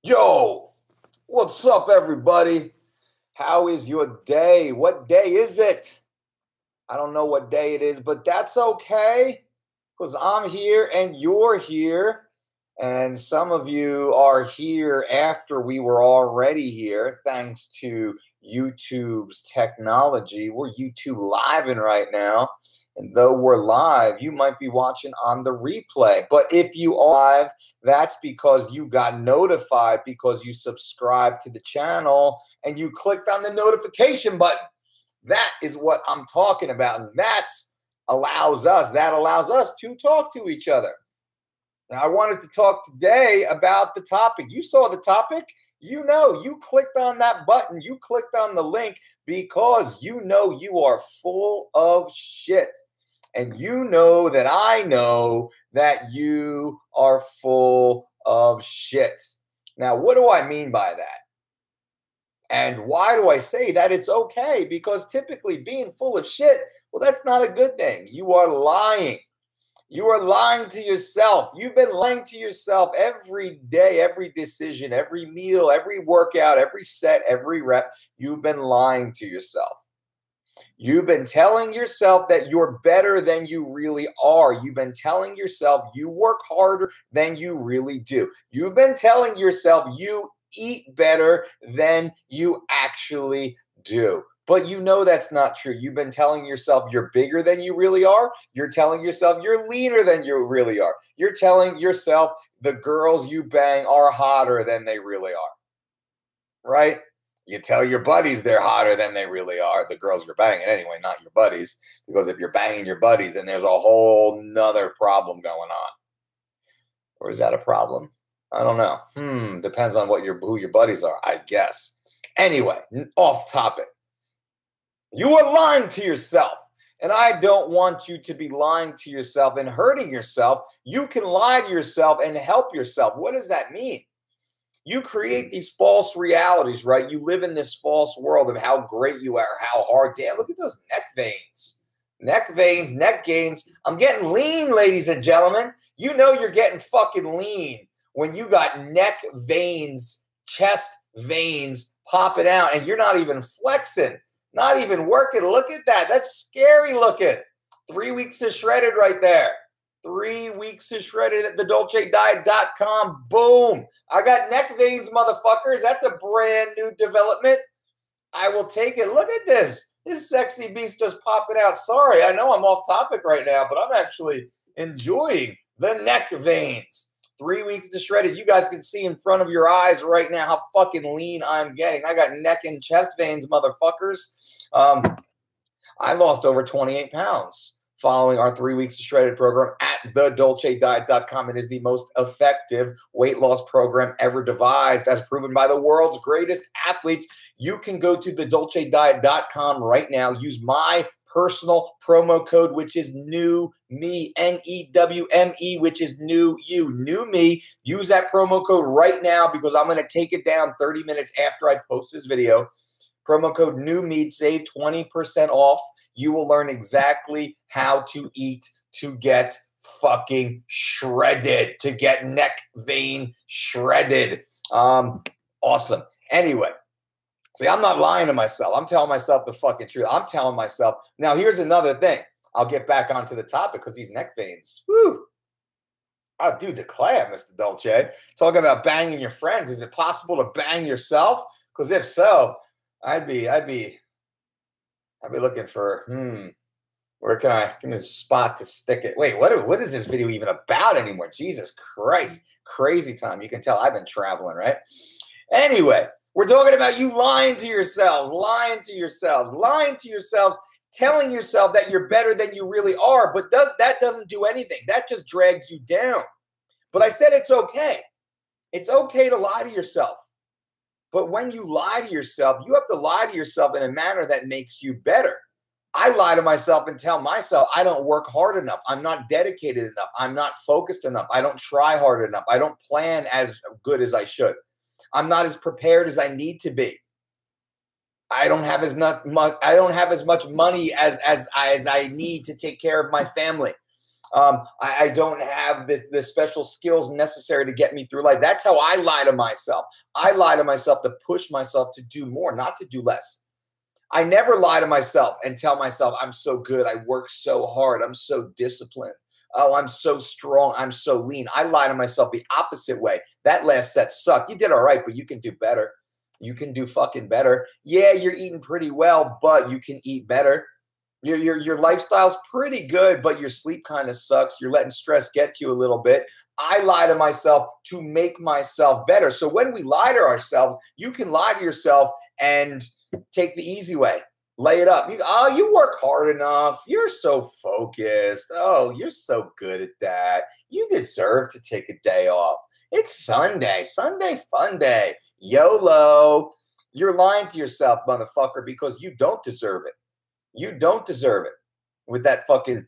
Yo, what's up, everybody? How is your day? What day is it? I don't know what day it is, but that's okay because I'm here and you're here. And some of you are here after we were already here, thanks to YouTube's technology. We're YouTube living right now. And though we're live, you might be watching on the replay. But if you are live, that's because you got notified because you subscribed to the channel and you clicked on the notification button. That is what I'm talking about. And that allows us to talk to each other. Now, I wanted to talk today about the topic. You saw the topic. You know, you clicked on that button. You clicked on the link because you know you are full of shit. And you know that I know that you are full of shit. Now, what do I mean by that? And why do I say that it's okay? Because typically being full of shit, well, that's not a good thing. You are lying. You are lying to yourself. You've been lying to yourself every day, every decision, every meal, every workout, every set, every rep. You've been lying to yourself. You've been telling yourself that you're better than you really are. You've been telling yourself you work harder than you really do. You've been telling yourself you eat better than you actually do. But you know that's not true. You've been telling yourself you're bigger than you really are. You're telling yourself you're leaner than you really are. You're telling yourself the girls you bang are hotter than they really are, right? You tell your buddies they're hotter than they really are, the girls you're banging anyway, not your buddies. Because if you're banging your buddies, then there's a whole nother problem going on. Or is that a problem? I don't know. Depends on who your buddies are, I guess. Anyway, off topic. You are lying to yourself. And I don't want you to be lying to yourself and hurting yourself. You can lie to yourself and help yourself. What does that mean? You create these false realities, right? You live in this false world of how great you are, how hard. Damn, look at those neck veins. Neck veins, neck gains. I'm getting lean, ladies and gentlemen. You know you're getting fucking lean when you got neck veins, chest veins popping out, and you're not even flexing. Not even working. Look at that. That's scary looking. 3 weeks of shredded right there. 3 weeks of shredded at thedolcediet.com. Boom. I got neck veins, motherfuckers. That's a brand new development. I will take it. Look at this. This sexy beast just popping out. Sorry, I know I'm off topic right now, but I'm actually enjoying the neck veins. 3 weeks to shredded. You guys can see in front of your eyes right now how fucking lean I'm getting. I got neck and chest veins, motherfuckers. I lost over 28 pounds following our 3 weeks to shredded program at thedolcediet.com. It is the most effective weight loss program ever devised, as proven by the world's greatest athletes. You can go to thedolcediet.com right now. Use my personal promo code, which is new me, NEWME, which is new you, new me. Use that promo code right now because I'm going to take it down 30 minutes after I post this video. Promo code new me, save 20% off. You will learn exactly how to eat to get fucking shredded, to get neck vein shredded. Awesome. Anyway. See, I'm not lying to myself. I'm telling myself the fucking truth. I'm telling myself. Now, here's another thing. I'll get back onto the topic because these neck veins. Woo. Oh, dude, declare, Mr. Dolce. Talking about banging your friends. Is it possible to bang yourself? Because if so, I'd be looking for, where can I give me a spot to stick it? Wait, what is this video even about anymore? Jesus Christ. Crazy time. You can tell I've been traveling, right? Anyway. We're talking about you lying to yourselves, telling yourself that you're better than you really are, but that doesn't do anything. That just drags you down. But I said it's okay. It's okay to lie to yourself. But when you lie to yourself, you have to lie to yourself in a manner that makes you better. I lie to myself and tell myself I don't work hard enough. I'm not dedicated enough. I'm not focused enough. I don't try hard enough. I don't plan as good as I should. I'm not as prepared as I need to be. I don't have as much money as I need to take care of my family. I don't have this special skills necessary to get me through life. That's how I lie to myself. I lie to myself to push myself to do more, not to do less. I never lie to myself and tell myself I'm so good. I work so hard. I'm so disciplined. Oh, I'm so strong. I'm so lean. I lie to myself the opposite way. That last set sucked. You did all right, but you can do better. You can do fucking better. Yeah, you're eating pretty well, but you can eat better. Your lifestyle's pretty good, but your sleep kind of sucks. You're letting stress get to you a little bit. I lie to myself to make myself better. So when we lie to ourselves, you can lie to yourself and take the easy way. Lay it up. You work hard enough. You're so focused. Oh, you're so good at that. You deserve to take a day off. It's Sunday. Sunday fun day. YOLO. You're lying to yourself, motherfucker, because you don't deserve it. You don't deserve it with that fucking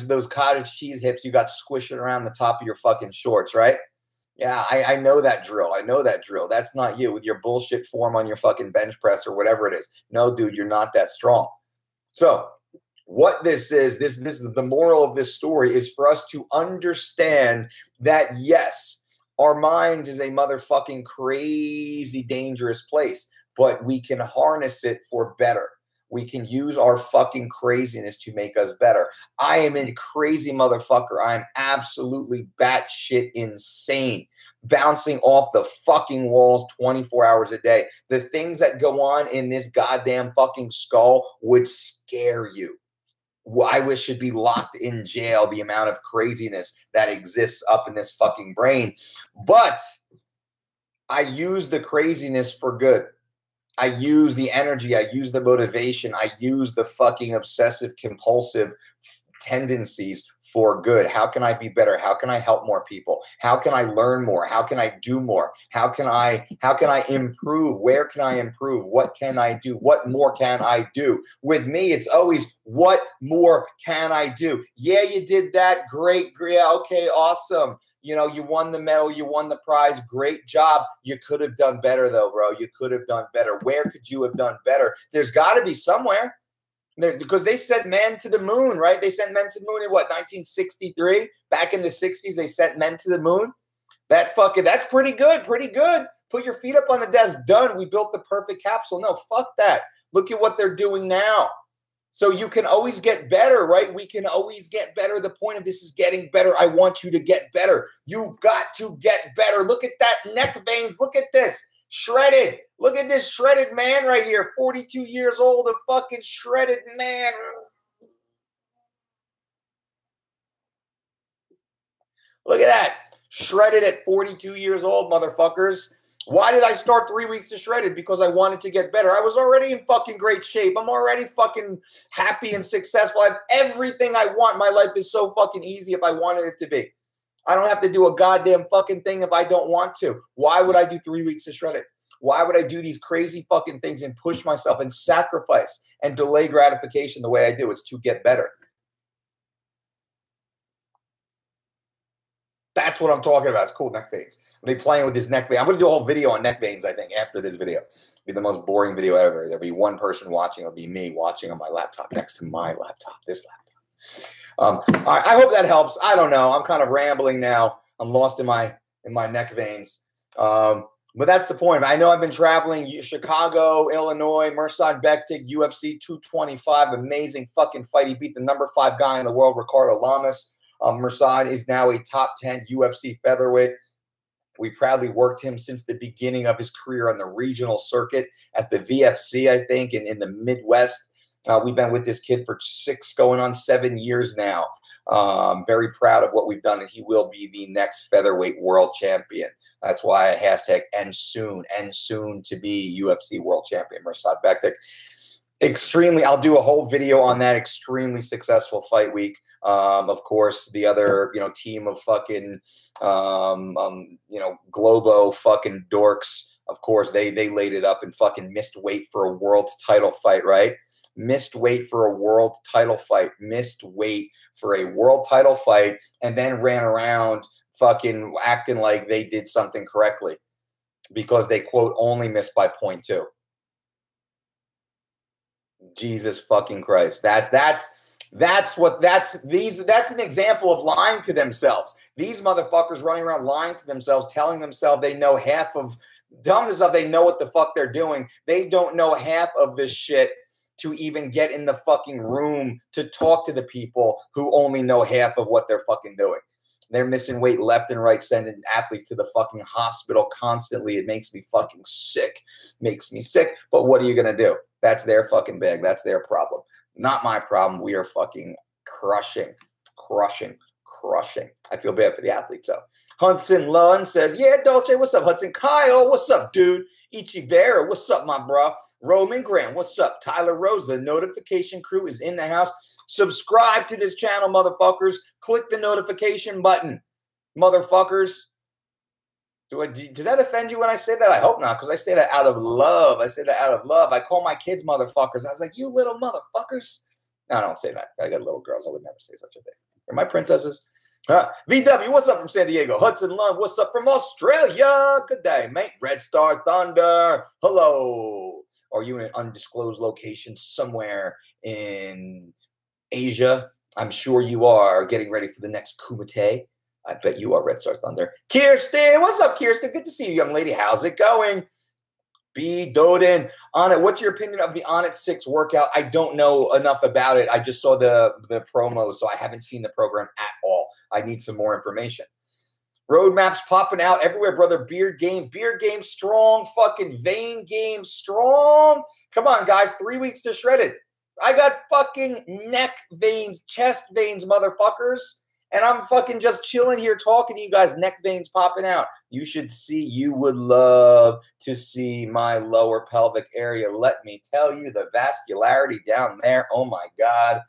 those cottage cheese hips you got squishing around the top of your fucking shorts, right? Yeah, I know that drill. I know that drill. That's not you with your bullshit form on your fucking bench press or whatever it is. No, dude, you're not that strong. So what this is the moral of this story is for us to understand that, yes, our mind is a motherfucking crazy, dangerous place, but we can harness it for better. We can use our fucking craziness to make us better. I am a crazy motherfucker. I'm absolutely batshit insane, bouncing off the fucking walls 24 hours a day. The things that go on in this goddamn fucking skull would scare you. I wish it'd be locked in jail, the amount of craziness that exists up in this fucking brain. But I use the craziness for good. I use the energy. I use the motivation. I use the fucking obsessive compulsive tendencies for good. How can I be better? How can I help more people? How can I learn more? How can I do more? How can I improve? Where can I improve? What can I do? What more can I do? With me, it's always, what more can I do? Yeah, you did that. Great. Yeah, okay, awesome. You know, you won the medal, you won the prize. Great job. You could have done better, though, bro. You could have done better. Where could you have done better? There's got to be somewhere. Because they sent men to the moon, right? They sent men to the moon in what, 1963? Back in the 60s, they sent men to the moon. That's pretty good, pretty good. Put your feet up on the desk. Done. We built the perfect capsule. No, fuck that. Look at what they're doing now. So you can always get better, right? We can always get better. The point of this is getting better. I want you to get better. You've got to get better. Look at that neck veins. Look at this. Shredded. Look at this shredded man right here. 42 years old, a fucking shredded man. Look at that. Shredded at 42 years old, motherfuckers. Why did I start 3 weeks to shredded? Because I wanted to get better. I was already in fucking great shape. I'm already fucking happy and successful. I have everything I want. My life is so fucking easy if I wanted it to be. I don't have to do a goddamn fucking thing if I don't want to. Why would I do 3 weeks to shredded? Why would I do these crazy fucking things and push myself and sacrifice and delay gratification the way I do? It's to get better. That's what I'm talking about. It's cool, neck veins. I'm going to be playing with this neck vein. I'm going to do a whole video on neck veins, I think, after this video. It'll be the most boring video ever. There'll be one person watching. It'll be me watching on my laptop next to my laptop, this laptop. All right, I hope that helps. I don't know. I'm kind of rambling now. I'm lost in my neck veins. But that's the point. I know I've been traveling Chicago, Illinois, Mirsad Bektik, UFC 225. Amazing fucking fight. He beat the #5 guy in the world, Ricardo Lamas. Mirsad is now a top 10 UFC featherweight. We proudly worked him since the beginning of his career on the regional circuit at the VFC, I think, and in the Midwest. We've been with this kid for 6 going on 7 years now. Very proud of what we've done, and he will be the next featherweight world champion. That's why I hashtag and soon to be UFC world champion, Mirsad Bektik. I'll do a whole video on that extremely successful fight week. Of course, the other, team of fucking, Globo fucking dorks. Of course, they laid it up and fucking missed weight for a world title fight, right? Missed weight for a world title fight. Missed weight for a world title fight, and then ran around fucking acting like they did something correctly because they, quote, only missed by 0.2. Jesus fucking Christ. That's That's an example of lying to themselves. These motherfuckers running around lying to themselves, telling themselves they know they know what the fuck they're doing. They don't know half of this shit to even get in the fucking room to talk to the people who only know half of what they're fucking doing. They're missing weight left and right, sending athletes to the fucking hospital constantly. It makes me fucking sick. Makes me sick. But what are you going to do? That's their fucking bag. That's their problem. Not my problem. We are fucking crushing. I feel bad for the athletes, though. Hudson Lund says, yeah, Dolce, what's up, Hudson? Kyle, what's up, dude? Ichivera, what's up, my bro? Roman Graham, what's up? Tyler Rosa, notification crew is in the house. Subscribe to this channel, motherfuckers. Click the notification button, motherfuckers. Does that offend you when I say that? I hope not, because I say that out of love. I call my kids motherfuckers. I was like, you little motherfuckers. No, I don't say that. I got little girls. I would never say such a thing. They're my princesses. VW, what's up from San Diego? Hudson Lund, what's up from Australia? Good day, mate. Red Star Thunder, hello. Are you in an undisclosed location somewhere in Asia? I'm sure you are getting ready for the next Kumite. I bet you are, Red Star Thunder. Kirsten, what's up, Kirsten? Good to see you, young lady. How's it going? B. Doden, Onnit, what's your opinion of the Onnit 6 workout? I don't know enough about it. I just saw the promo, so I haven't seen the program at all. I need some more information. Roadmaps popping out everywhere, brother. Beard game strong. Fucking vein game strong. Come on, guys. 3 weeks to shredded. I got fucking neck veins, chest veins, motherfuckers. And I'm fucking just chilling here talking to you guys, neck veins popping out. You would love to see my lower pelvic area. Let me tell you, the vascularity down there, oh my God.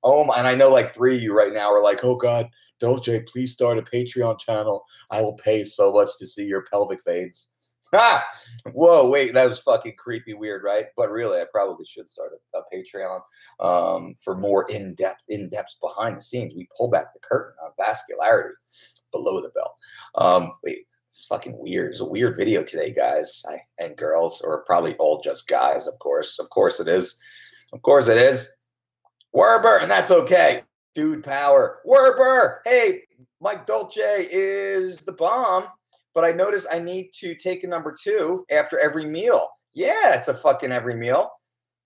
Oh my, and I know like 3 of you right now are like, oh God, Dolce, please start a Patreon channel. I will pay so much to see your pelvic veins. Ah, whoa, wait, that was fucking creepy weird, right? But really, I probably should start a Patreon for more in-depth behind the scenes. We pull back the curtain on vascularity below the belt. Wait, it's fucking weird. It's a weird video today, guys and girls, or probably all just guys, of course. Of course it is. Of course it is. Werber, and that's okay. Dude power. Werber, hey, Mike Dolce is the bomb. But I notice I need to take a number 2 after every meal. Yeah, it's a fucking every meal.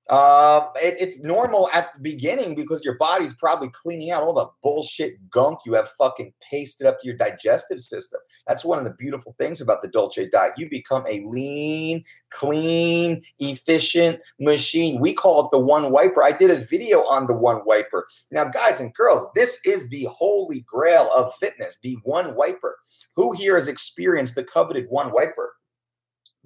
It's normal at the beginning because your body's probably cleaning out all the bullshit gunk you have fucking pasted up to your digestive system. That's one of the beautiful things about the Dolce diet. You become a lean, clean, efficient machine. We call it the one wiper. I did a video on the one wiper. Now, guys and girls, this is the holy grail of fitness, the one wiper. Who here has experienced the coveted one wiper?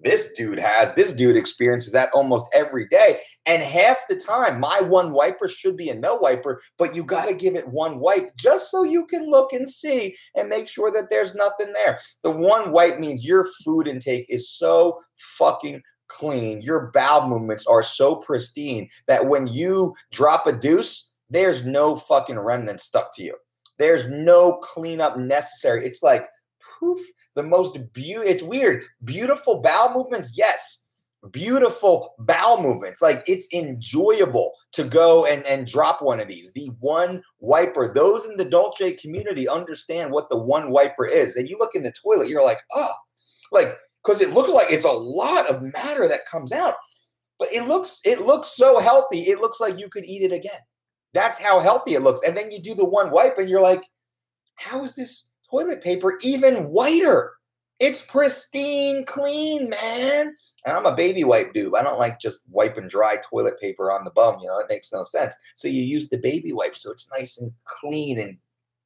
This dude has. This dude experiences that almost every day. And half the time, my one wiper should be a no wiper, but you got to give it one wipe just so you can look and see and make sure that there's nothing there. The one wipe means your food intake is so fucking clean. Your bowel movements are so pristine that when you drop a deuce, there's no fucking remnant stuck to you. There's no cleanup necessary. It's like, poof, the most it's weird. Beautiful bowel movements, yes. Beautiful bowel movements. Like, it's enjoyable to go and drop one of these. The one wiper. Those in the Dolce community understand what the one wiper is. And you look in the toilet, you're like, oh, like, because it looks like it's a lot of matter that comes out. But it looks so healthy. It looks like you could eat it again. That's how healthy it looks. And then you do the one wipe and you're like, how is this toilet paper even whiter? It's pristine clean, man. And I'm a baby wipe dude. I don't like just wiping dry toilet paper on the bum. You know, it makes no sense. So you use the baby wipe so it's nice and clean and,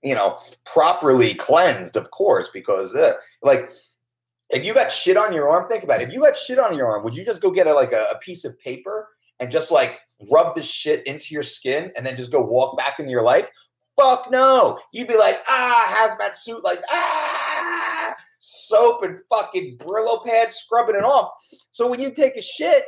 you know, properly cleansed, of course, because like, if you got shit on your arm, think about it. If you got shit on your arm, would you just go get a piece of paper and just like rub this shit into your skin and then just go walk back into your life? Fuck no. You'd be like, hazmat suit, like, soap and fucking Brillo pads scrubbing it off. So when you take a shit,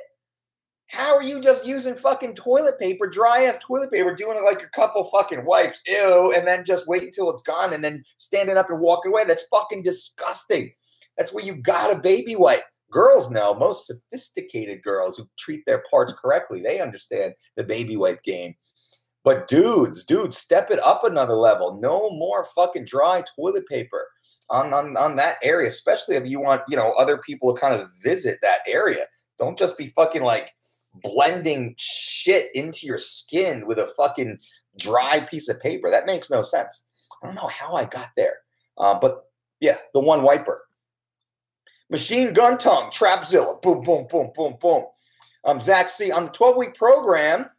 how are you just using fucking toilet paper, dry-ass toilet paper, doing like a couple fucking wipes, ew, and then just wait until it's gone and then standing up and walking away? That's fucking disgusting. That's where you got a baby wipe. Girls know, most sophisticated girls who treat their parts correctly, they understand the baby wipe game. But dudes, step it up another level. No more fucking dry toilet paper on that area, especially if you want, other people to kind of visit that area. Don't just be fucking like blending shit into your skin with a fucking dry piece of paper. That makes no sense. I don't know how I got there. But yeah, the one wiper. Machine gun tongue, Trapzilla, boom, boom, boom, boom, boom. Zach C, on the 12-week program,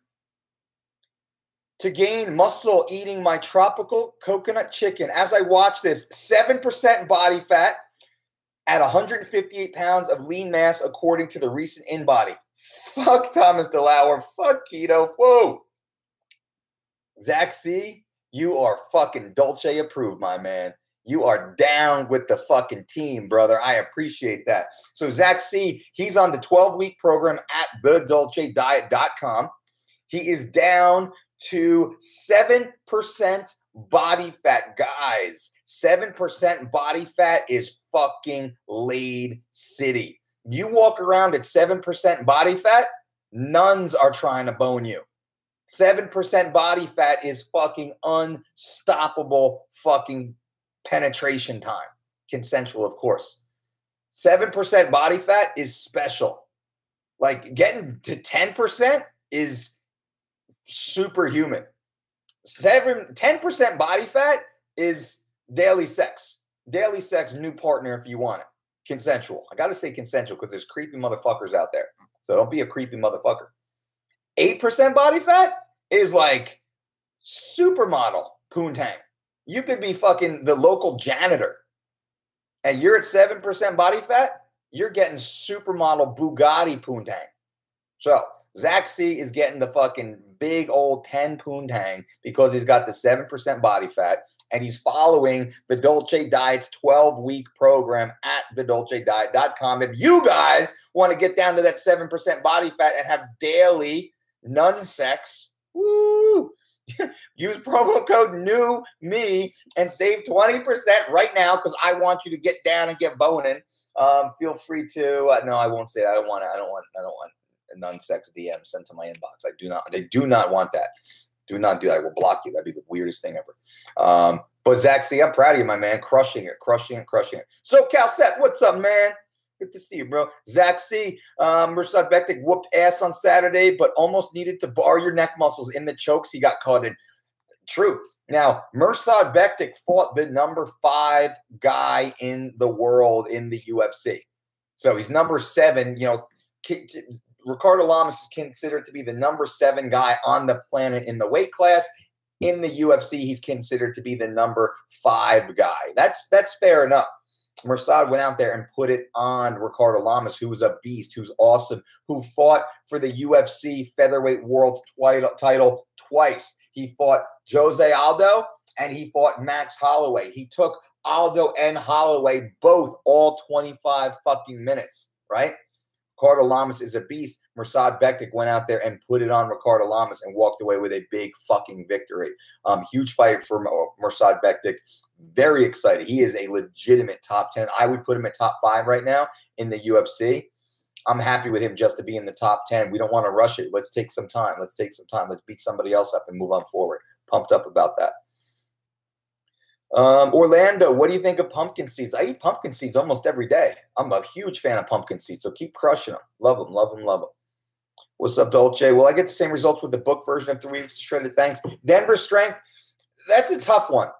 to gain muscle eating my tropical coconut chicken. As I watch this, 7% body fat at 158 pounds of lean mass, according to the recent InBody. Fuck Thomas DeLauer. Fuck keto. Whoa. Zach C, you are fucking Dolce approved, my man. You are down with the fucking team, brother. I appreciate that. So Zach C, he's on the 12-week program at thedolcediet.com. He is down to 7% body fat, guys. 7% body fat is fucking laid city. You walk around at 7% body fat, nuns are trying to bone you. 7% body fat is fucking unstoppable fucking penetration time. Consensual, of course. 7% body fat is special. Like getting to 10% is superhuman. 10% body fat is daily sex. Daily sex, new partner if you want it. Consensual. I got to say consensual because there's creepy motherfuckers out there. So don't be a creepy motherfucker. 8% body fat is like supermodel poontang. You could be fucking the local janitor and you're at 7% body fat, you're getting supermodel Bugatti poontang. So Zach C is getting the fucking big old 10 poontang because he's got the 7% body fat and he's following the Dolce Diet's 12-week program at thedolcediet.com. If you guys want to get down to that 7% body fat and have daily nun sex, woo, use promo code NEWME and save 20% right now because I want you to get down and get boning. Feel free to, no, I won't say that. I don't want a nun sex DM sent to my inbox. They do not want that. Do not do that. I will block you. That'd be the weirdest thing ever. But Zach C, I'm proud of you, my man. Crushing it. So Cal Seth, what's up, man? Good to see you, bro. Zach C, Mirsad Bektik whooped ass on Saturday, but almost needed to bar your neck muscles in the chokes he got caught in. True. Now, Mirsad Bektik fought the number 5 guy in the world in the UFC. So he's number 7. Ricardo Lamas is considered to be the number 7 guy on the planet in the weight class. In the UFC, he's considered to be the number 5 guy. That's fair enough. Mirsad went out there and put it on Ricardo Lamas, who's a beast, who's awesome, who fought for the UFC featherweight world title twice. He fought Jose Aldo and he fought Max Holloway. He took Aldo and Holloway both all 25 fucking minutes, right? Ricardo Lamas is a beast. Mirsad Bektik went out there and put it on Ricardo Lamas and walked away with a big fucking victory. Huge fight for Mirsad Bektik. Very excited. He is a legitimate top 10. I would put him at top 5 right now in the UFC. I'm happy with him just to be in the top 10. We don't want to rush it. Let's take some time. Let's beat somebody else up and move on forward. Pumped up about that. Orlando, what do you think of pumpkin seeds? I eat pumpkin seeds almost every day. I'm a huge fan of pumpkin seeds, so keep crushing them. Love them, love them, love them. What's up, Dolce? Well, I get the same results with the book version of 3 weeks of shredded thanks. Denver strength, that's a tough one.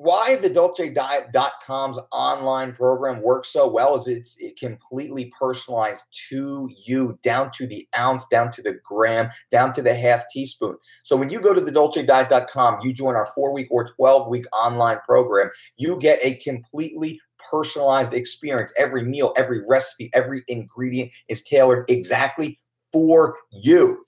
Why the DolceDiet.com's online program works so well is it's completely personalized to you, down to the ounce, down to the gram, down to the half teaspoon. So when you go to the DolceDiet.com, you join our 4-week or 12-week online program, you get a completely personalized experience. Every meal, every recipe, every ingredient is tailored exactly for you,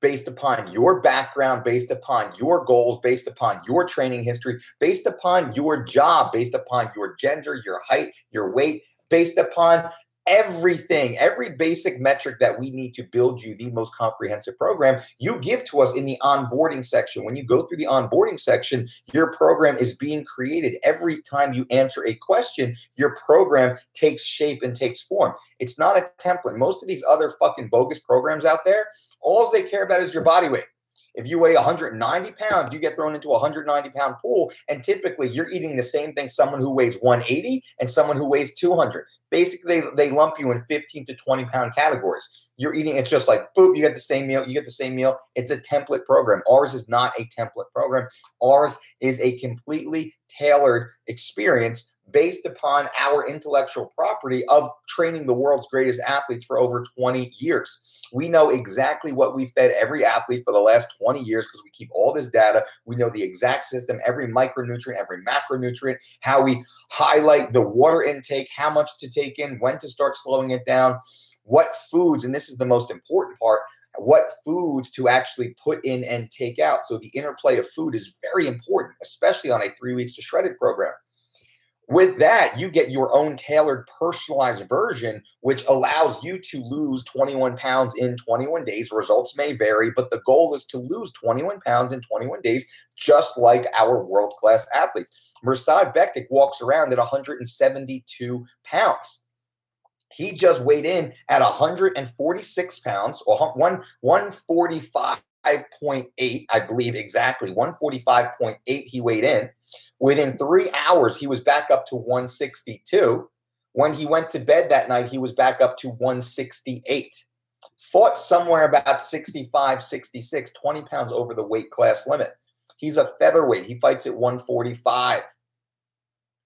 based upon your background, based upon your goals, based upon your training history, based upon your job, based upon your gender, your height, your weight, based upon everything, every basic metric that we need to build you the most comprehensive program, you give to us in the onboarding section. When you go through the onboarding section, your program is being created. Every time you answer a question, your program takes shape and takes form. It's not a template. Most of these other fucking bogus programs out there, all they care about is your body weight. If you weigh 190 pounds, you get thrown into a 190-pound pool, and typically you're eating the same thing someone who weighs 180 and someone who weighs 200. Basically, they lump you in 15 to 20-pound categories. You're eating, it's just like, boop, you get the same meal, you get the same meal. It's a template program. Ours is not a template program. Ours is a completely tailored experience based upon our intellectual property of training the world's greatest athletes for over 20 years. We know exactly what we fed every athlete for the last 20 years because we keep all this data. We know the exact system, every micronutrient, every macronutrient, how we highlight the water intake, how much to take in, when to start slowing it down, what foods, and this is the most important part, what foods to actually put in and take out. So the interplay of food is very important, especially on a 3 weeks to shred it program. With that, you get your own tailored, personalized version, which allows you to lose 21 pounds in 21 days. Results may vary, but the goal is to lose 21 pounds in 21 days, just like our world-class athletes. Mirsad Bektik walks around at 172 pounds. He just weighed in at 146 pounds, or 145.8, I believe exactly, 145.8 he weighed in. Within 3 hours, he was back up to 162. When he went to bed that night, he was back up to 168. Fought somewhere about 65, 66, 20 pounds over the weight class limit. He's a featherweight. He fights at 145,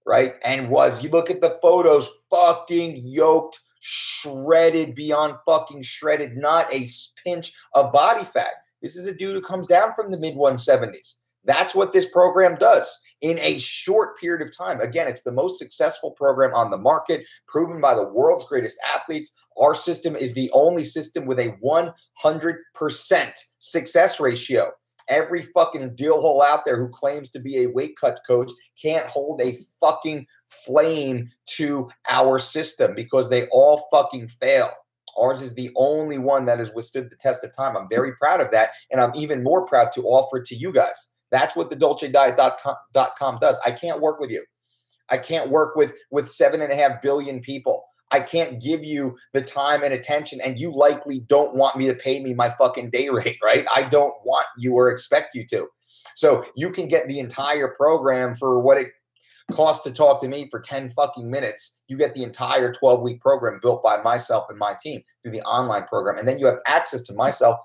right? And you look at the photos, fucking yoked, shredded, beyond fucking shredded, not a pinch of body fat. This is a dude who comes down from the mid-170s. That's what this program does in a short period of time. Again, it's the most successful program on the market, proven by the world's greatest athletes. Our system is the only system with a 100% success ratio. Every fucking deal hole out there who claims to be a weight cut coach can't hold a fucking flame to our system because they all fucking fail. Ours is the only one that has withstood the test of time. I'm very proud of that, and I'm even more proud to offer it to you guys. That's what the DolceDiet.com does. I can't work with you. I can't work with 7.5 billion people. I can't give you the time and attention, and you likely don't want me to pay me my fucking day rate, right? I don't want you or expect you to. So you can get the entire program for what it costs to talk to me for 10 fucking minutes. You get the entire 12-week program built by myself and my team through the online program. And then you have access to myself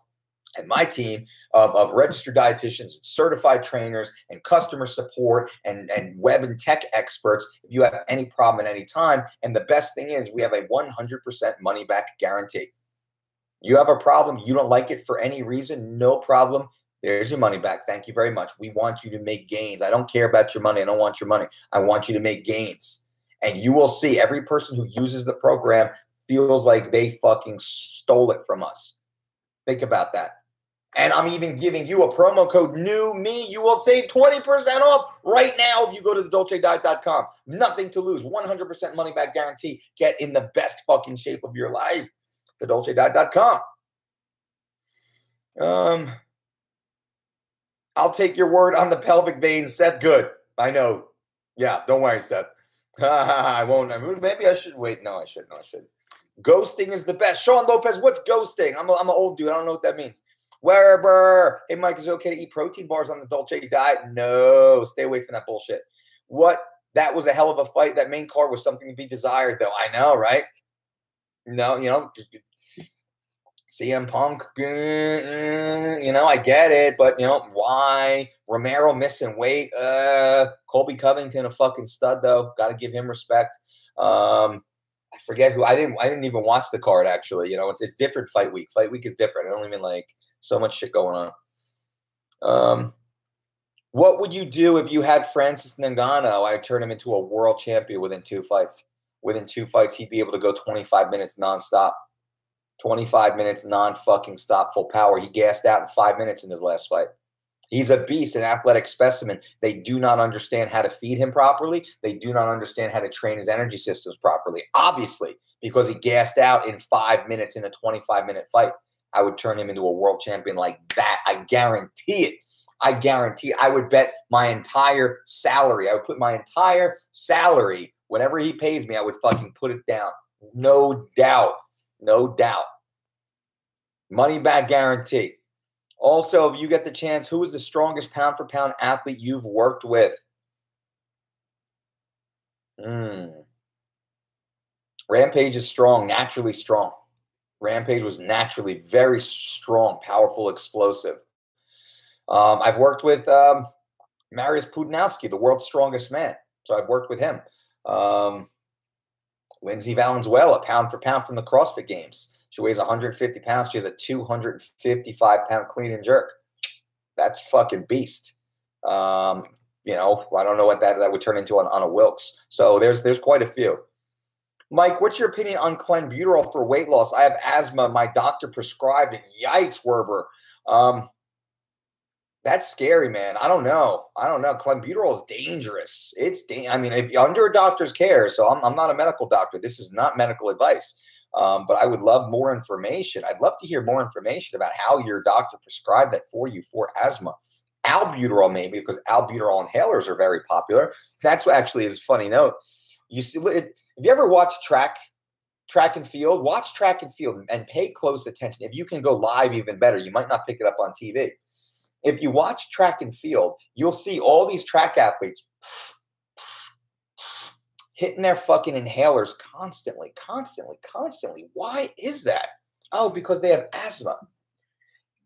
and my team of registered dietitians, certified trainers, and customer support and web and tech experts if you have any problem at any time. And the best thing is we have a 100% money back guarantee. You have a problem, you don't like it for any reason, no problem. There's your money back. Thank you very much. We want you to make gains. I don't care about your money. I don't want your money. I want you to make gains. And you will see every person who uses the program feels like they fucking stole it from us. Think about that. And I'm even giving you a promo code NEWME. You will save 20% off right now if you go to thedolcediet.com. Nothing to lose. 100% money back guarantee. Get in the best fucking shape of your life. Thedolcediet.com. I'll take your word on the pelvic veins, Seth. Good. I know. Yeah, don't worry, Seth. I won't. Maybe I should wait. No, I shouldn't. No, I shouldn't. Ghosting is the best. Sean Lopez, what's ghosting? I'm an old dude. I don't know what that means. Weber. Hey, Mike, is it okay to eat protein bars on the Dolce diet? No. Stay away from that bullshit. What? That was a hell of a fight. That main card was something to be desired, though. I know, right? No, CM Punk, I get it, but, why? Romero missing weight. Colby Covington, a fucking stud, though. Got to give him respect. I forget who. I didn't even watch the card, actually. It's different fight week. Fight week is different. I don't even so much shit going on. What would you do if you had Francis Ngannou? I'd turn him into a world champion within 2 fights. Within 2 fights, he'd be able to go 25 minutes nonstop. 25 minutes non-fucking stop full power. He gassed out in 5 minutes in his last fight. He's a beast, an athletic specimen. They do not understand how to feed him properly. They do not understand how to train his energy systems properly. Obviously, because he gassed out in 5 minutes in a 25-minute fight. I would turn him into a world champion like that. I guarantee it. I guarantee it. I would bet my entire salary. I would put my entire salary, whatever he pays me, I would fucking put it down. No doubt. No doubt. Money back guarantee. Also, if you get the chance, who is the strongest pound-for-pound athlete you've worked with? Rampage is strong, naturally strong. Rampage was naturally very strong, powerful, explosive. I've worked with Mariusz Pudenowski, the world's strongest man. So I've worked with him. Lindsay Valenzuela, pound for pound from the CrossFit Games. She weighs 150 pounds. She has a 255-pound clean and jerk. That's fucking beast. You know, I don't know what that would turn into on a Wilks. So there's quite a few. Mike, what's your opinion on clenbuterol for weight loss? I have asthma. My doctor prescribed it. Yikes, Werber. That's scary, man. I don't know. Clenbuterol is dangerous. I mean, if you're under a doctor's care, so I'm not a medical doctor. This is not medical advice. But I would love more information. I'd love to hear more information about how your doctor prescribed that for you for asthma. Albuterol, maybe, because albuterol inhalers are very popular. That's what actually is a funny note. You see, if you ever watch track and field, watch track and field and pay close attention. If you can go live, even better. You might not pick it up on TV. If you watch track and field, you'll see all these track athletes hitting their fucking inhalers constantly. Why is that? Oh, because they have asthma.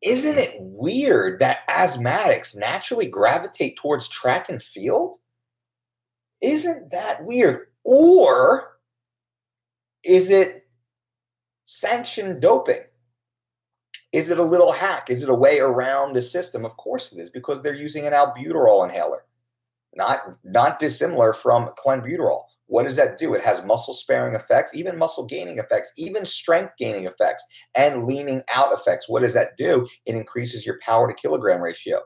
Isn't it weird that asthmatics naturally gravitate towards track and field? Isn't that weird? Or is it sanctioned doping? Is it a little hack? Is it a way around the system? Of course it is, because they're using an albuterol inhaler. Not dissimilar from clenbuterol. What does that do? It has muscle sparing effects, even muscle gaining effects, even strength gaining effects, and leaning out effects. What does that do? It increases your power to kilogram ratio.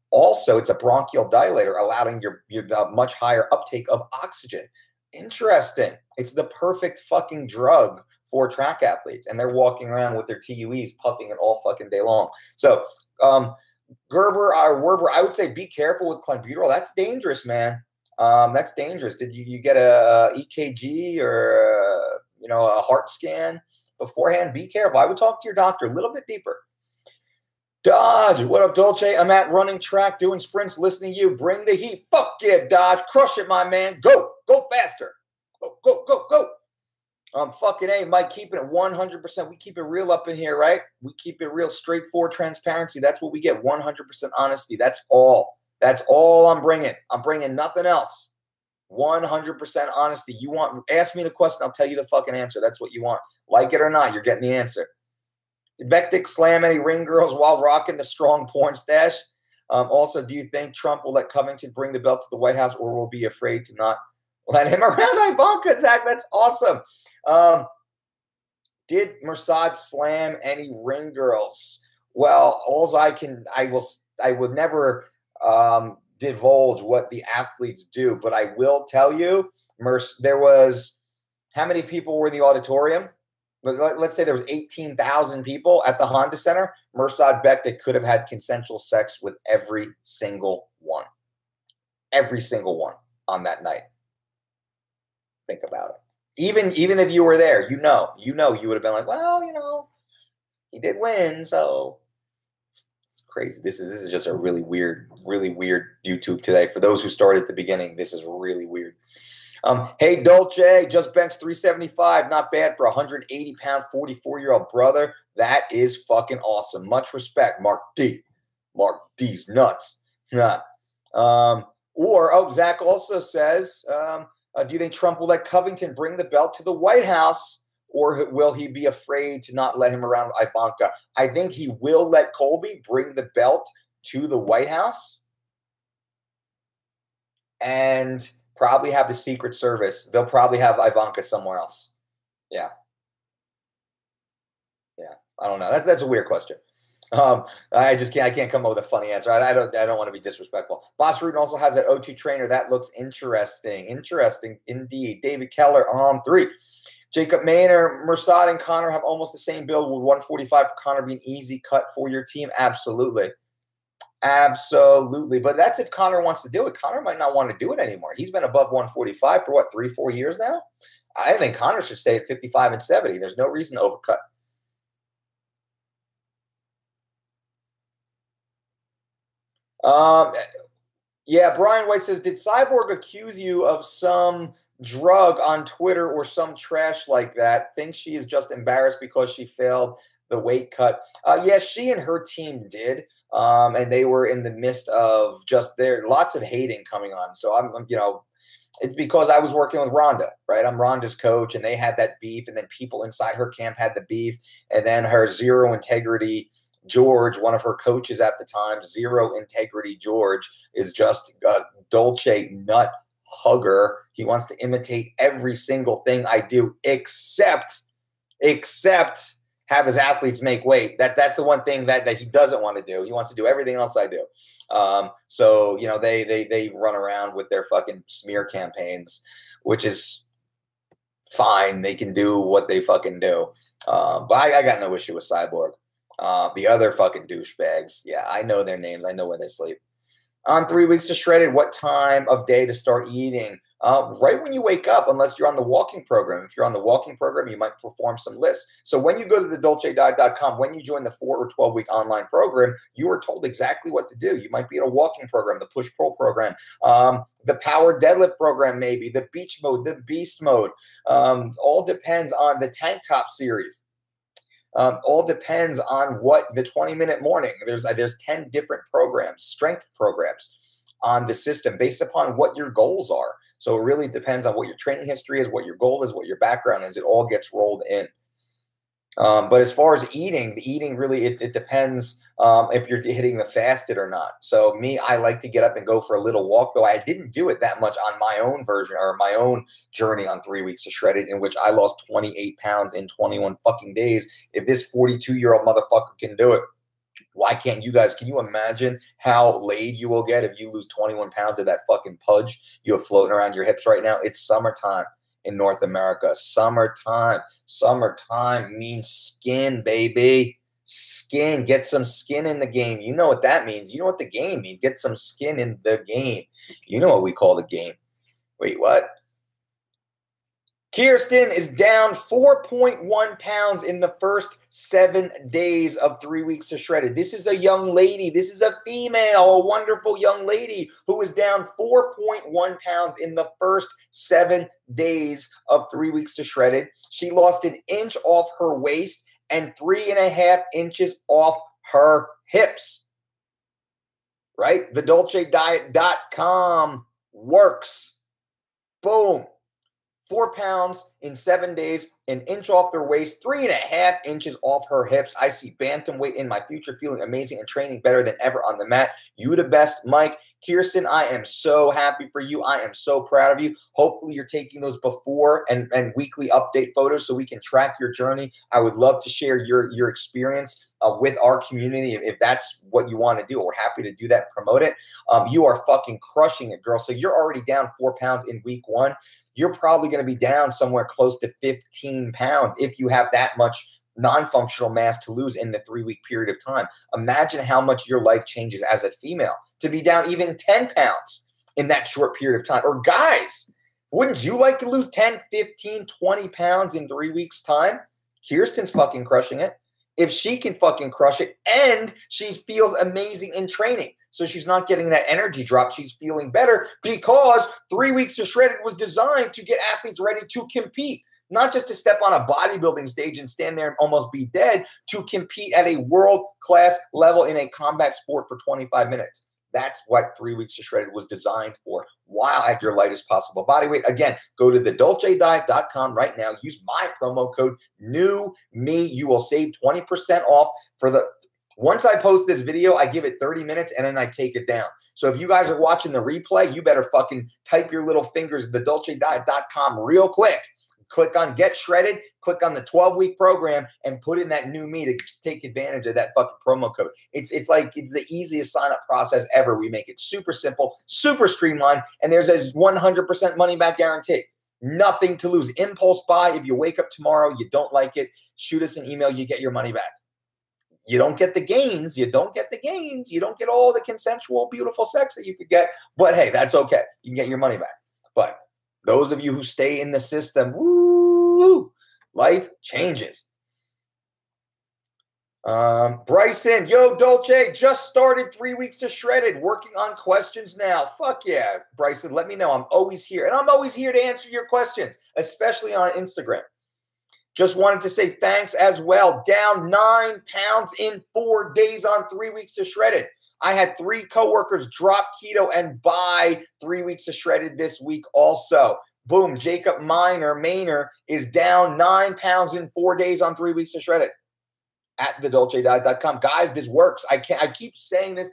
Also, it's a bronchial dilator, allowing your much higher uptake of oxygen. Interesting. It's the perfect fucking drug for track athletes, and they're walking around with their TUEs, puffing it all fucking day long. So, Werber, I would say be careful with clenbuterol. That's dangerous, man. That's dangerous. Did you get a EKG or a heart scan beforehand? Be careful. I would talk to your doctor a little bit deeper. Dodge, what up, Dolce? I'm at running track, doing sprints, listening to you. Bring the heat. Fuck yeah, Dodge. Crush it, my man. Go faster. Go. Fucking A, Mike, keeping it 100%. We keep it real up in here, right? We keep it real, straightforward transparency. That's what we get, 100% honesty. That's all. That's all I'm bringing. I'm bringing nothing else. 100% honesty. Ask me the question, I'll tell you the fucking answer. That's what you want. Like it or not, you're getting the answer. Did Bektik slam any ring girls while rocking the strong porn stash? Also, do you think Trump will let Covington bring the belt to the White House, or will be afraid to not let him around Ivanka? Zach, that's awesome. Did Mirsad slam any ring girls? Well, I will never divulge what the athletes do, but I will tell you, there was, how many people were in the auditorium? Let's say there was 18,000 people at the Honda Center. Mirsad Bektik could have had consensual sex with every single one. Every single one on that night. Think about it. Even if you were there, you would have been like, well, he did win, so it's crazy. This is just a really weird YouTube today. For those who started at the beginning, this is really weird. Hey, Dolce, just benched 375. Not bad for a 180-pound, 44-year-old brother. That is fucking awesome. Much respect, Mark D. Mark D's nuts. Yeah. Zach also says, do you think Trump will let Covington bring the belt to the White House, or will he be afraid to not let him around Ivanka? I think he will let Colby bring the belt to the White House and probably have the Secret Service. They'll probably have Ivanka somewhere else. Yeah. I don't know. That's a weird question. I can't come up with a funny answer. I don't want to be disrespectful. Boss Rudin also has that O2 trainer. That looks interesting. Interesting indeed. David Keller on 3. Jacob Maynard, Mirsad and Connor have almost the same build. Would 145 for Connor be an easy cut for your team? Absolutely. But that's if Connor wants to do it. Connor might not want to do it anymore. He's been above 145 for 3-4 years now. I think Connor should stay at 55 and 70. There's no reason to overcut. Yeah, Brian White says, did Cyborg accuse you of some drug on Twitter or some trash like that? Thinks she is just embarrassed because she failed the weight cut. Yes, she and her team did. And they were in the midst of just there, lots of hating coming on. So it's because I was working with Rhonda, right? I'm Rhonda's coach, and they had that beef, and then people inside her camp had the beef, and then her zero integrity George, one of her coaches at the time, zero integrity George, is just a Dolce nut hugger. He wants to imitate every single thing I do, except have his athletes make weight. That's the one thing that he doesn't want to do. He wants to do everything else I do. So they run around with their fucking smear campaigns, which is fine. They can do what they fucking do. But I got no issue with Cyborg. The other fucking douchebags. Yeah, I know their names. I know where they sleep. On 3 weeks to Shredded, what time of day to start eating? Right when you wake up, unless you're on the walking program. If you're on the walking program, you might perform some lists. So when you go to thedolcediet.com, when you join the 4 or 12-week online program, you are told exactly what to do. You might be in a walking program, the push-pull program, the power deadlift program maybe, the beach mode, the beast mode. All depends on the tank top series. All depends on what the 20-minute morning. There's 10 different programs, strength programs on the system based upon what your goals are. So it really depends on what your training history is, what your goal is, what your background is. It all gets rolled in. But as far as eating, the eating really, it depends if you're hitting the fasted or not. So me, I like to get up and go for a little walk, though I didn't do it that much on my own version or my own journey on 3 weeks of Shredded, in which I lost 28 pounds in 21 fucking days. If this 42-year-old motherfucker can do it, why can't you guys? Can you imagine how laid you will get if you lose 21 pounds of that fucking pudge you have floating around your hips right now? It's summertime in North America. Summertime. Summertime means skin, baby. Skin. Get some skin in the game. You know what that means. You know what the game means. Get some skin in the game. You know what we call the game. Wait, what? Kirsten is down 4.1 pounds in the first 7 days of 3 weeks to Shredded. This is a young lady. This is a female, a wonderful young lady who is down 4.1 pounds in the first 7 days of 3 weeks to Shredded. She lost an inch off her waist and 3.5 inches off her hips. Right? TheDolceDiet.com works. Boom. 4 pounds in 7 days, an inch off their waist, 3.5 inches off her hips. I see bantamweight in my future, feeling amazing and training better than ever on the mat. You the best, Mike. Kirsten, I am so happy for you. I am so proud of you. Hopefully you're taking those before and weekly update photos so we can track your journey. I would love to share your experience with our community if that's what you want to do. We're happy to do that and promote it. You are fucking crushing it, girl. So you're already down 4 pounds in week 1. You're probably going to be down somewhere close to 15 pounds if you have that much non-functional mass to lose in the 3-week period of time. Imagine how much your life changes as a female to be down even 10 pounds in that short period of time. Or guys, wouldn't you like to lose 10, 15, 20 pounds in 3 weeks' time? Kirsten's fucking crushing it. If she can fucking crush it and she feels amazing in training. So she's not getting that energy drop. She's feeling better because 3 weeks to Shredded was designed to get athletes ready to compete, not just to step on a bodybuilding stage and stand there and almost be dead, to compete at a world-class level in a combat sport for 25 minutes. That's what 3 weeks to Shredded was designed for, while at your lightest possible body weight. Again, go to thedolcediet.com right now. Use my promo code NEWME. You will save 20% off for the... Once I post this video, I give it 30 minutes and then I take it down. So if you guys are watching the replay, you better fucking type your little fingers at thedolcediet.com real quick. Click on Get Shredded, click on the 12-week program, and put in that new me to take advantage of that fucking promo code. It's the easiest sign-up process ever. We make it super simple, super streamlined, and there's a 100% money-back guarantee. Nothing to lose. Impulse buy. If you wake up tomorrow, you don't like it, shoot us an email, you get your money back. You don't get the gains. You don't get the gains. You don't get all the consensual, beautiful sex that you could get. But hey, that's okay. You can get your money back. But those of you who stay in the system, woo, life changes. Bryson, yo, Dolce, just started 3 weeks to Shredded, working on questions now. Fuck yeah, Bryson, let me know. I'm always here. And I'm always here to answer your questions, especially on Instagram. Just wanted to say thanks as well. Down 9 pounds in 4 days on 3 weeks to Shredded. I had 3 coworkers drop keto and buy 3 weeks to Shredded this week also. Boom, Jacob Maynor is down 9 pounds in 4 days on 3 weeks to Shredded at thedolcediet.com. Guys, this works. I keep saying this.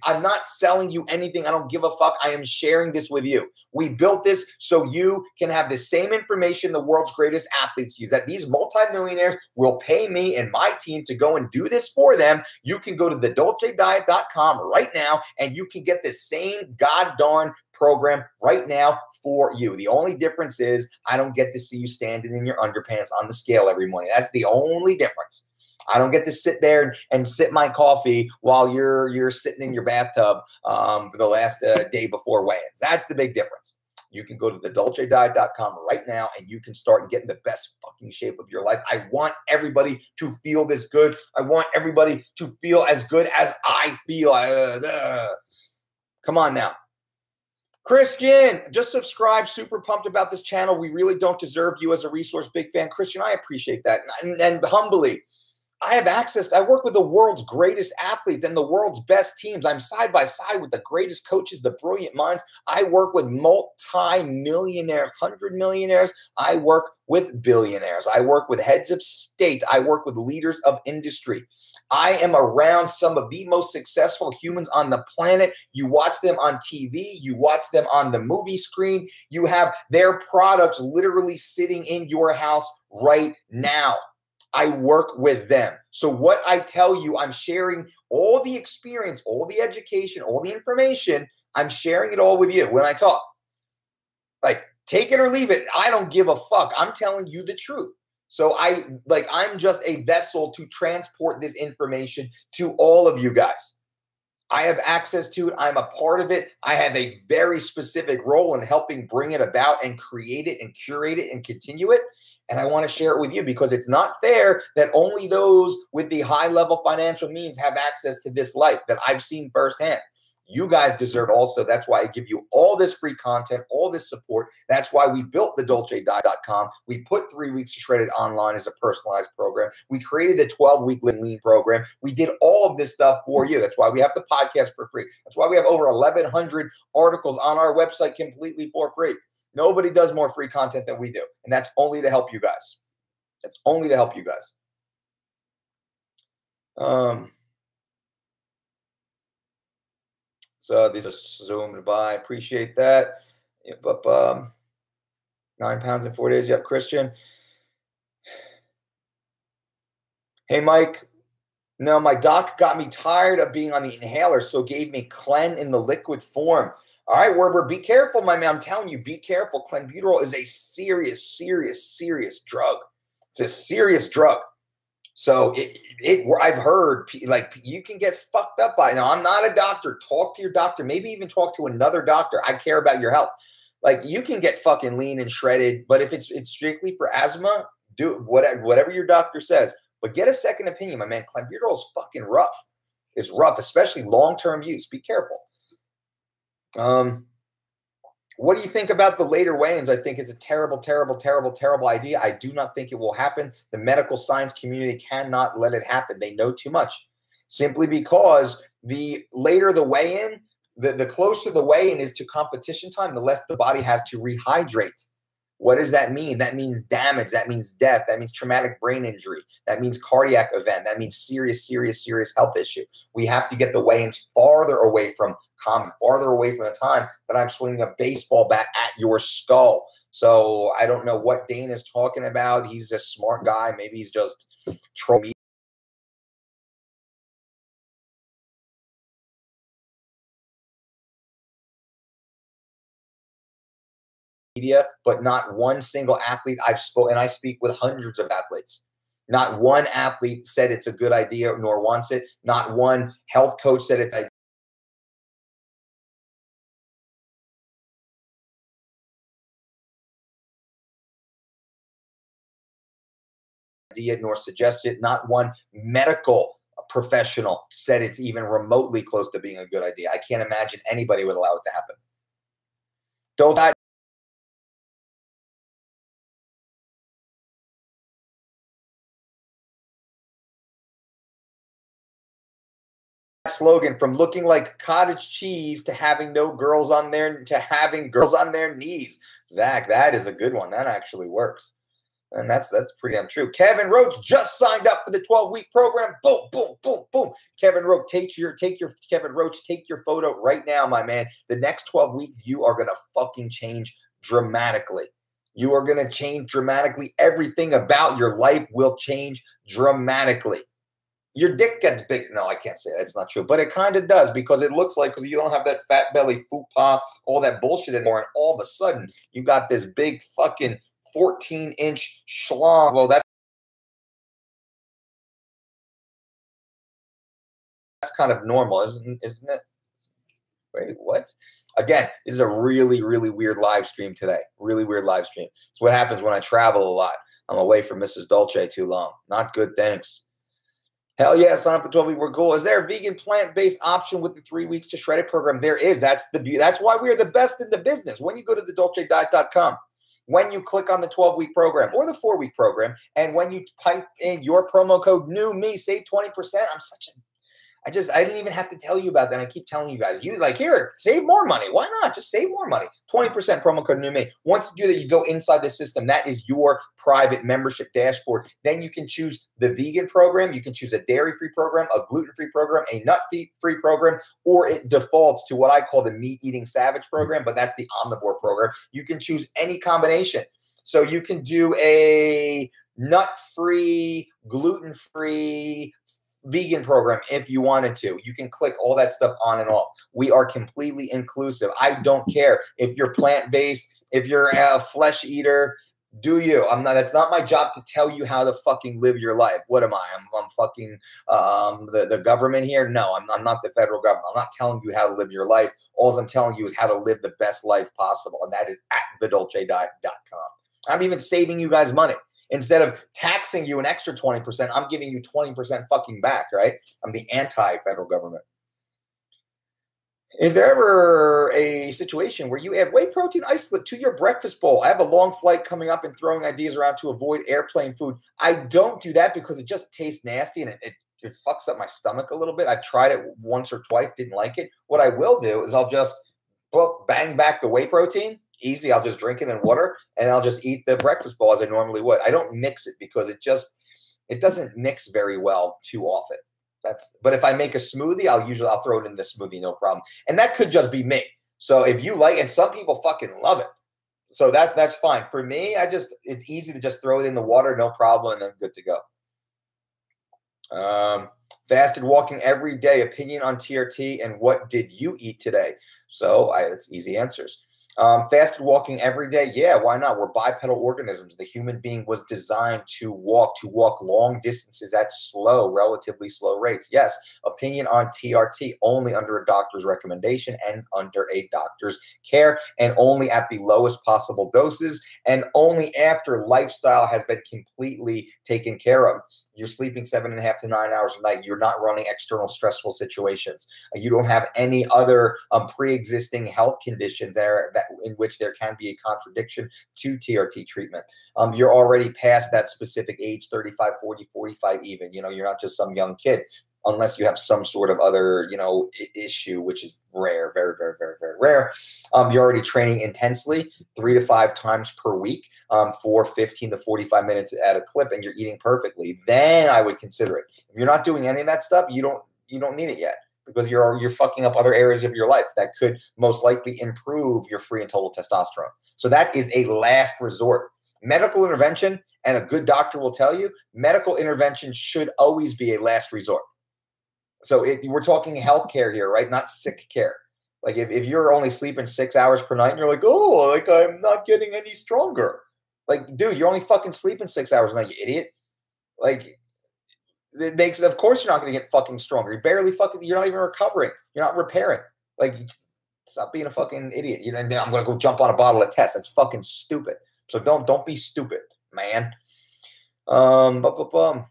I'm not selling you anything. I don't give a fuck. I am sharing this with you. We built this so you can have the same information the world's greatest athletes use, that these multimillionaires will pay me and my team to go and do this for them. You can go to thedolcediet.com right now and you can get the same goddamn program right now for you. The only difference is I don't get to see you standing in your underpants on the scale every morning. That's the only difference. I don't get to sit there and sip my coffee while you're sitting in your bathtub for the last day before weigh-ins. That's the big difference. You can go to thedolcediet.com right now and you can start getting the best fucking shape of your life. I want everybody to feel this good. I want everybody to feel as good as I feel. Come on now. Christian, just subscribe. Super pumped about this channel. We really don't deserve you as a resource. Big fan. Christian, I appreciate that. And humbly, I have access. I work with the world's greatest athletes and the world's best teams. I'm side by side with the greatest coaches, the brilliant minds. I work with multi-millionaires, 100 millionaires. I work with billionaires. I work with heads of state. I work with leaders of industry. I am around some of the most successful humans on the planet. You watch them on TV. You watch them on the movie screen. You have their products literally sitting in your house right now. I work with them. So what I tell you, I'm sharing all the experience, all the education, all the information. I'm sharing it all with you when I talk. Like, take it or leave it. I don't give a fuck. I'm telling you the truth. So I'm just a vessel to transport this information to all of you guys. I have access to it. I'm a part of it. I have a very specific role in helping bring it about and create it and curate it and continue it. And I want to share it with you because it's not fair that only those with the high-level financial means have access to this life that I've seen firsthand. You guys deserve also. That's why I give you all this free content, all this support. That's why we built thedolcediet.com. We put 3 weeks to Shredded online as a personalized program. We created the 12-week lean program. We did all of this stuff for you. That's why we have the podcast for free. That's why we have over 1,100 articles on our website completely for free. Nobody does more free content than we do. And that's only to help you guys. That's only to help you guys. So these are zoomed by. Appreciate that. Yep, up 9 pounds in 4 days. Yep, Christian. Hey, Mike. No, my doc got me tired of being on the inhaler, so gave me Clen in the liquid form. All right, Werber, be careful, my man. I'm telling you, be careful. Clenbuterol is a serious, serious, serious drug. It's a serious drug. So I've heard, like, you can get fucked up by it. Now, I'm not a doctor. Talk to your doctor. Maybe even talk to another doctor. I care about your health. Like, you can get fucking lean and shredded, but if it's strictly for asthma, do whatever your doctor says. But get a second opinion, my man. Clenbuterol is fucking rough. It's rough, especially long-term use. Be careful. What do you think about the later weigh-ins? I think it's a terrible, terrible, terrible, terrible idea. I do not think it will happen. The medical science community cannot let it happen. They know too much. Simply because the later the weigh-in, the closer the weigh-in is to competition time, the less the body has to rehydrate. What does that mean? That means damage. That means death. That means traumatic brain injury. That means cardiac event. That means serious, serious, serious health issue. We have to get the weigh-ins farther away from common, farther away from the time that I'm swinging a baseball bat at your skull. So I don't know what Dane is talking about. He's a smart guy. Maybe he's just trolling media, but not one single athlete I've spoken, and I speak with hundreds of athletes. Not one athlete said it's a good idea nor wants it. Not one health coach said it's a idea nor suggest it. Not one medical professional said it's even remotely close to being a good idea. I can't imagine anybody would allow it to happen. Don't die. Slogan, from looking like cottage cheese to having no girls on their to having girls on their knees. Zach, that is a good one. That actually works. And that's pretty damn true. Kevin Roach just signed up for the 12-week program. Boom, boom, boom, boom. Kevin Roach, take your photo right now, my man. The next 12 weeks, you are gonna fucking change dramatically. You are gonna change dramatically. Everything about your life will change dramatically. Your dick gets big. No, I can't say that. It's not true. But it kind of does, because it looks like, because you don't have that fat belly, fupa, all that bullshit anymore. And all of a sudden, you got this big fucking 14-inch schlong. Well, that's kind of normal, isn't it? Wait, what? Again, this is a really, really weird live stream today. Really weird live stream. It's what happens when I travel a lot. I'm away from Mrs. Dolce too long. Not good, thanks. Hell yeah, sign up for 12-week. We're cool. Is there a vegan plant-based option with the 3 weeks to shred it program? There is. That's why we are the best in the business. When you go to thedolcediet.com, when you click on the 12-week program or the 4-week program, and when you type in your promo code NEWME, save 20%. I didn't even have to tell you about that. I keep telling you guys, you like, here, save more money. Why not? Just save more money. 20% promo code NEWME. Once you do that, you go inside the system. That is your private membership dashboard. Then you can choose the vegan program. You can choose a dairy-free program, a gluten-free program, a nut-free program, or it defaults to what I call the meat-eating savage program, but that's the omnivore program. You can choose any combination. So you can do a nut-free, gluten-free, vegan program if you wanted to. You can click all that stuff on and off. We are completely inclusive. I don't care if you're plant-based, if you're a flesh eater, do you. That's not my job to tell you how to fucking live your life. What am I? I'm fucking the government here? No, I'm not the federal government. I'm not telling you how to live your life. All I'm telling you is how to live the best life possible, and that is at thedolcediet.com. I'm even saving you guys money. Instead of taxing you an extra 20%, I'm giving you 20% fucking back, right? I'm the anti-federal government. Is there ever a situation where you add whey protein isolate to your breakfast bowl? I have a long flight coming up and throwing ideas around to avoid airplane food. I don't do that because it just tastes nasty and it fucks up my stomach a little bit. I've tried it once or twice, didn't like it. What I will do is I'll just bang back the whey protein. Easy. I'll just drink it in water and I'll just eat the breakfast bowl as I normally would. I don't mix it because it doesn't mix very well too often. But if I make a smoothie, I'll throw it in the smoothie, no problem. And that could just be me. So if you like, and some people fucking love it. So that's fine. For me, it's easy to just throw it in the water, no problem, and then good to go. Fasted walking every day, opinion on TRT, and what did you eat today? So it's easy answers. Fasted walking every day. Yeah, why not? We're bipedal organisms. The human being was designed to walk long distances at relatively slow rates. Yes, opinion on TRT only under a doctor's recommendation and under a doctor's care, and only at the lowest possible doses, and only after lifestyle has been completely taken care of. You're sleeping 7.5 to 9 hours a night. You're not running external stressful situations. You don't have any other pre-existing health conditions in which there can be a contradiction to TRT treatment. You're already past that specific age, 35, 40, 45 even. You're not just some young kid, unless you have some sort of other, issue, which is rare, very, very, very, very rare. You're already training intensely 3 to 5 times per week for 15 to 45 minutes at a clip, and you're eating perfectly. Then I would consider it. If you're not doing any of that stuff, you don't need it yet, because you're fucking up other areas of your life that could most likely improve your free and total testosterone. So that is a last resort. Medical intervention, and a good doctor will tell you, medical intervention should always be a last resort. So we're talking healthcare here, right? Not sick care. Like if you're only sleeping 6 hours per night and you're like, oh, like I'm not getting any stronger. Like, dude, you're only fucking sleeping 6 hours a night, you idiot. Like, of course you're not going to get fucking stronger. You're not even recovering. You're not repairing. Like, stop being a fucking idiot. And then I'm going to go jump on a bottle of test. That's fucking stupid. So don't be stupid, man. Bum, bum, bum.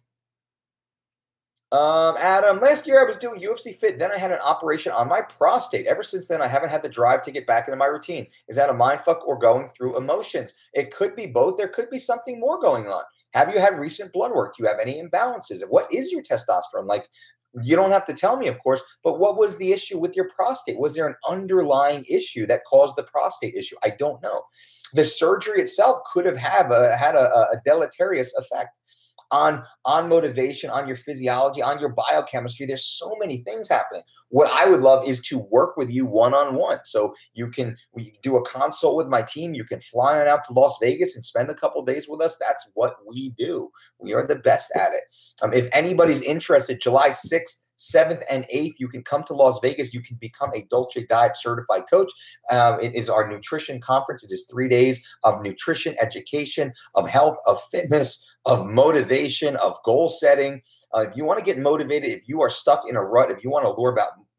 Adam, last year I was doing UFC Fit. Then I had an operation on my prostate. Ever since then, I haven't had the drive to get back into my routine. Is that a mindfuck or going through emotions? It could be both. There could be something more going on. Have you had recent blood work? Do you have any imbalances? What is your testosterone? Like, you don't have to tell me, of course, but what was the issue with your prostate? Was there an underlying issue that caused the prostate issue? I don't know. The surgery itself could have had a deleterious effect on motivation, on your physiology, on your biochemistry. There's so many things happening. What I would love is to work with you one-on-one. So we do a consult with my team. You can fly on out to Las Vegas and spend a couple of days with us. That's what we do. We are the best at it. If anybody's interested, July 6th, 7th and 8th, you can come to Las Vegas. You can become a Dolce Diet certified coach. It is our nutrition conference. It is 3 days of nutrition, education, of health, of fitness, of motivation, of goal setting. If you want to get motivated, if you are stuck in a rut, if you want to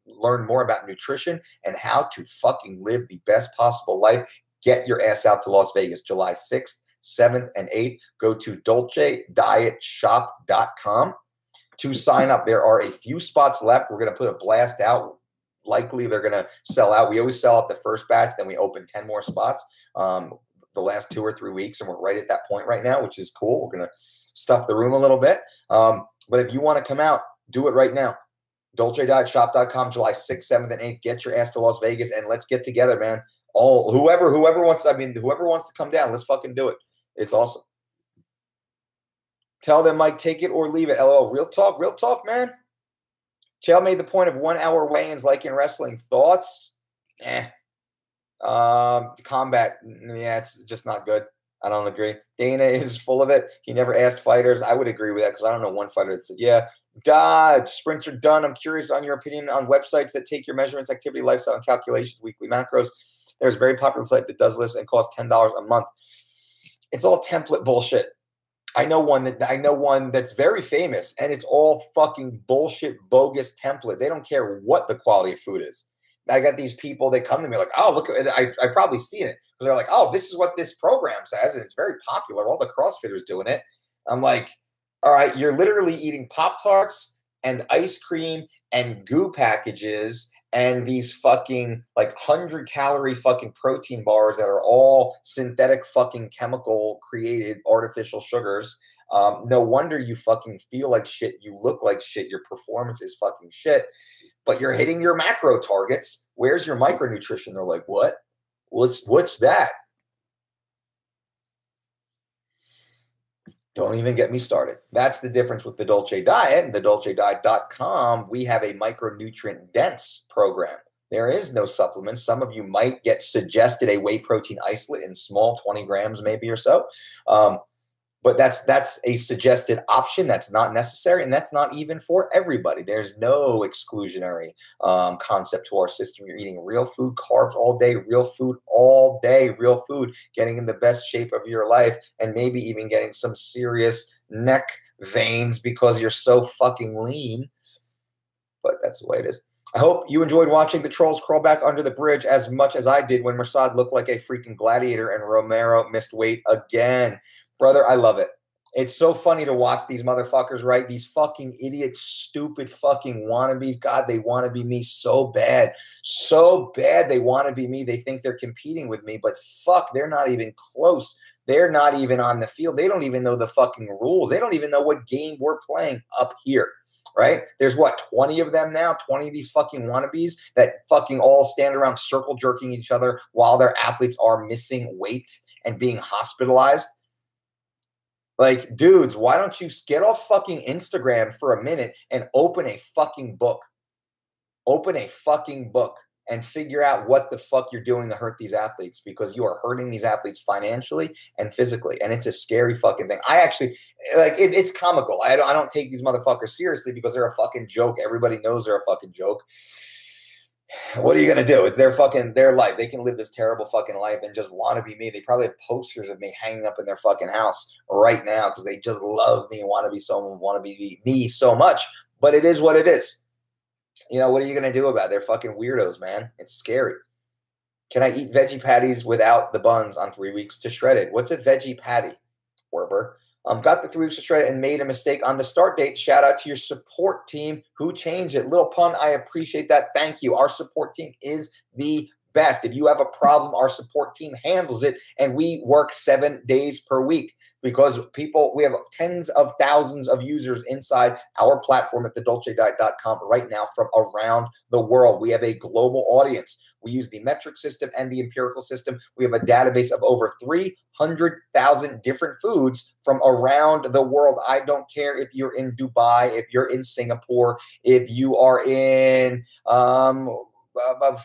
learn more about nutrition and how to fucking live the best possible life, get your ass out to Las Vegas, July 6th, 7th, and 8th. Go to dolcedietshop.com to sign up. There are a few spots left. We're going to put a blast out. Likely they're going to sell out. We always sell out the first batch, then we open 10 more spots the last 2 or 3 weeks, and we're right at that point right now, which is cool. We're going to stuff the room a little bit. But if you want to come out, do it right now. DolceDietShop.com, July 6th, 7th, and 8th. Get your ass to Las Vegas and let's get together, man. Whoever wants to come down, let's fucking do it. It's awesome. Tell them, Mike, take it or leave it. LOL. Real talk, man. Chael made the point of 1 hour weigh-ins like in wrestling. Thoughts? Combat, yeah, it's just not good. I don't agree. Dana is full of it. He never asked fighters. I would agree with that because I don't know one fighter that said, yeah, Dodge, sprints are done. I'm curious on your opinion on websites that take your measurements, activity, lifestyle, and calculations, weekly macros. There's a very popular site that does this and costs $10 a month. It's all template bullshit. I know one that's very famous, and it's all fucking bullshit, bogus template. They don't care what the quality of food is. I got these people, they come to me like, oh, look, I probably seen it. Because they're like, oh, this is what this program says, and it's very popular. All the CrossFitters doing it. I'm like, all right, you're literally eating Pop-Tarts and ice cream and goo packages and these fucking like 100-calorie fucking protein bars that are all synthetic fucking chemical created artificial sugars. No wonder you fucking feel like shit. You look like shit. Your performance is fucking shit. But you're hitting your macro targets. Where's your micronutrition? They're like, what? What's that? Don't even get me started. That's the difference with the Dolce Diet and the DolceDiet.com. We have a micronutrient dense program. There is no supplements. Some of you might get suggested a whey protein isolate in small, 20 grams maybe or so. But that's a suggested option. That's not necessary, and that's not even for everybody. There's no exclusionary concept to our system. You're eating real food, carbs all day, real food all day, real food, getting in the best shape of your life, and maybe even getting some serious neck veins because you're so fucking lean. But that's the way it is. I hope you enjoyed watching the trolls crawl back under the bridge as much as I did when Mossad looked like a freaking gladiator and Romero missed weight again. Brother, I love it. It's so funny to watch these motherfuckers, right? These fucking idiots, stupid fucking wannabes. God, they want to be me so bad. So bad they want to be me. They think they're competing with me, but fuck, they're not even close. They're not even on the field. They don't even know the fucking rules. They don't even know what game we're playing up here, right? There's what, 20 of them now? 20 of these fucking wannabes that fucking all stand around circle jerking each other while their athletes are missing weight and being hospitalized. Like, dudes, why don't you get off fucking Instagram for a minute and open a fucking book? Open a fucking book and figure out what the fuck you're doing to hurt these athletes, because you are hurting these athletes financially and physically. And it's a scary fucking thing. I actually, like, it's comical. I don't take these motherfuckers seriously because they're a fucking joke. Everybody knows they're a fucking joke. What are you going to do? It's their life. They can live this terrible fucking life and just want to be me. They probably have posters of me hanging up in their fucking house right now because they just love me and want to be me so much. But it is what it is. You know, what are you going to do about it? They're fucking weirdos, man. It's scary. Can I eat veggie patties without the buns on 3 weeks to shred it? What's a veggie patty, Werber? Got the 3 weeks to shred it and made a mistake on the start date. Shout out to your support team who changed it. Little pun, I appreciate that. Thank you. Our support team is the best. If you have a problem, our support team handles it, and we work 7 days per week because we have tens of thousands of users inside our platform at thedolcediet.com right now from around the world. We have a global audience. We use the metric system and the empirical system. We have a database of over 300,000 different foods from around the world. I don't care if you're in Dubai, if you're in Singapore, if you are in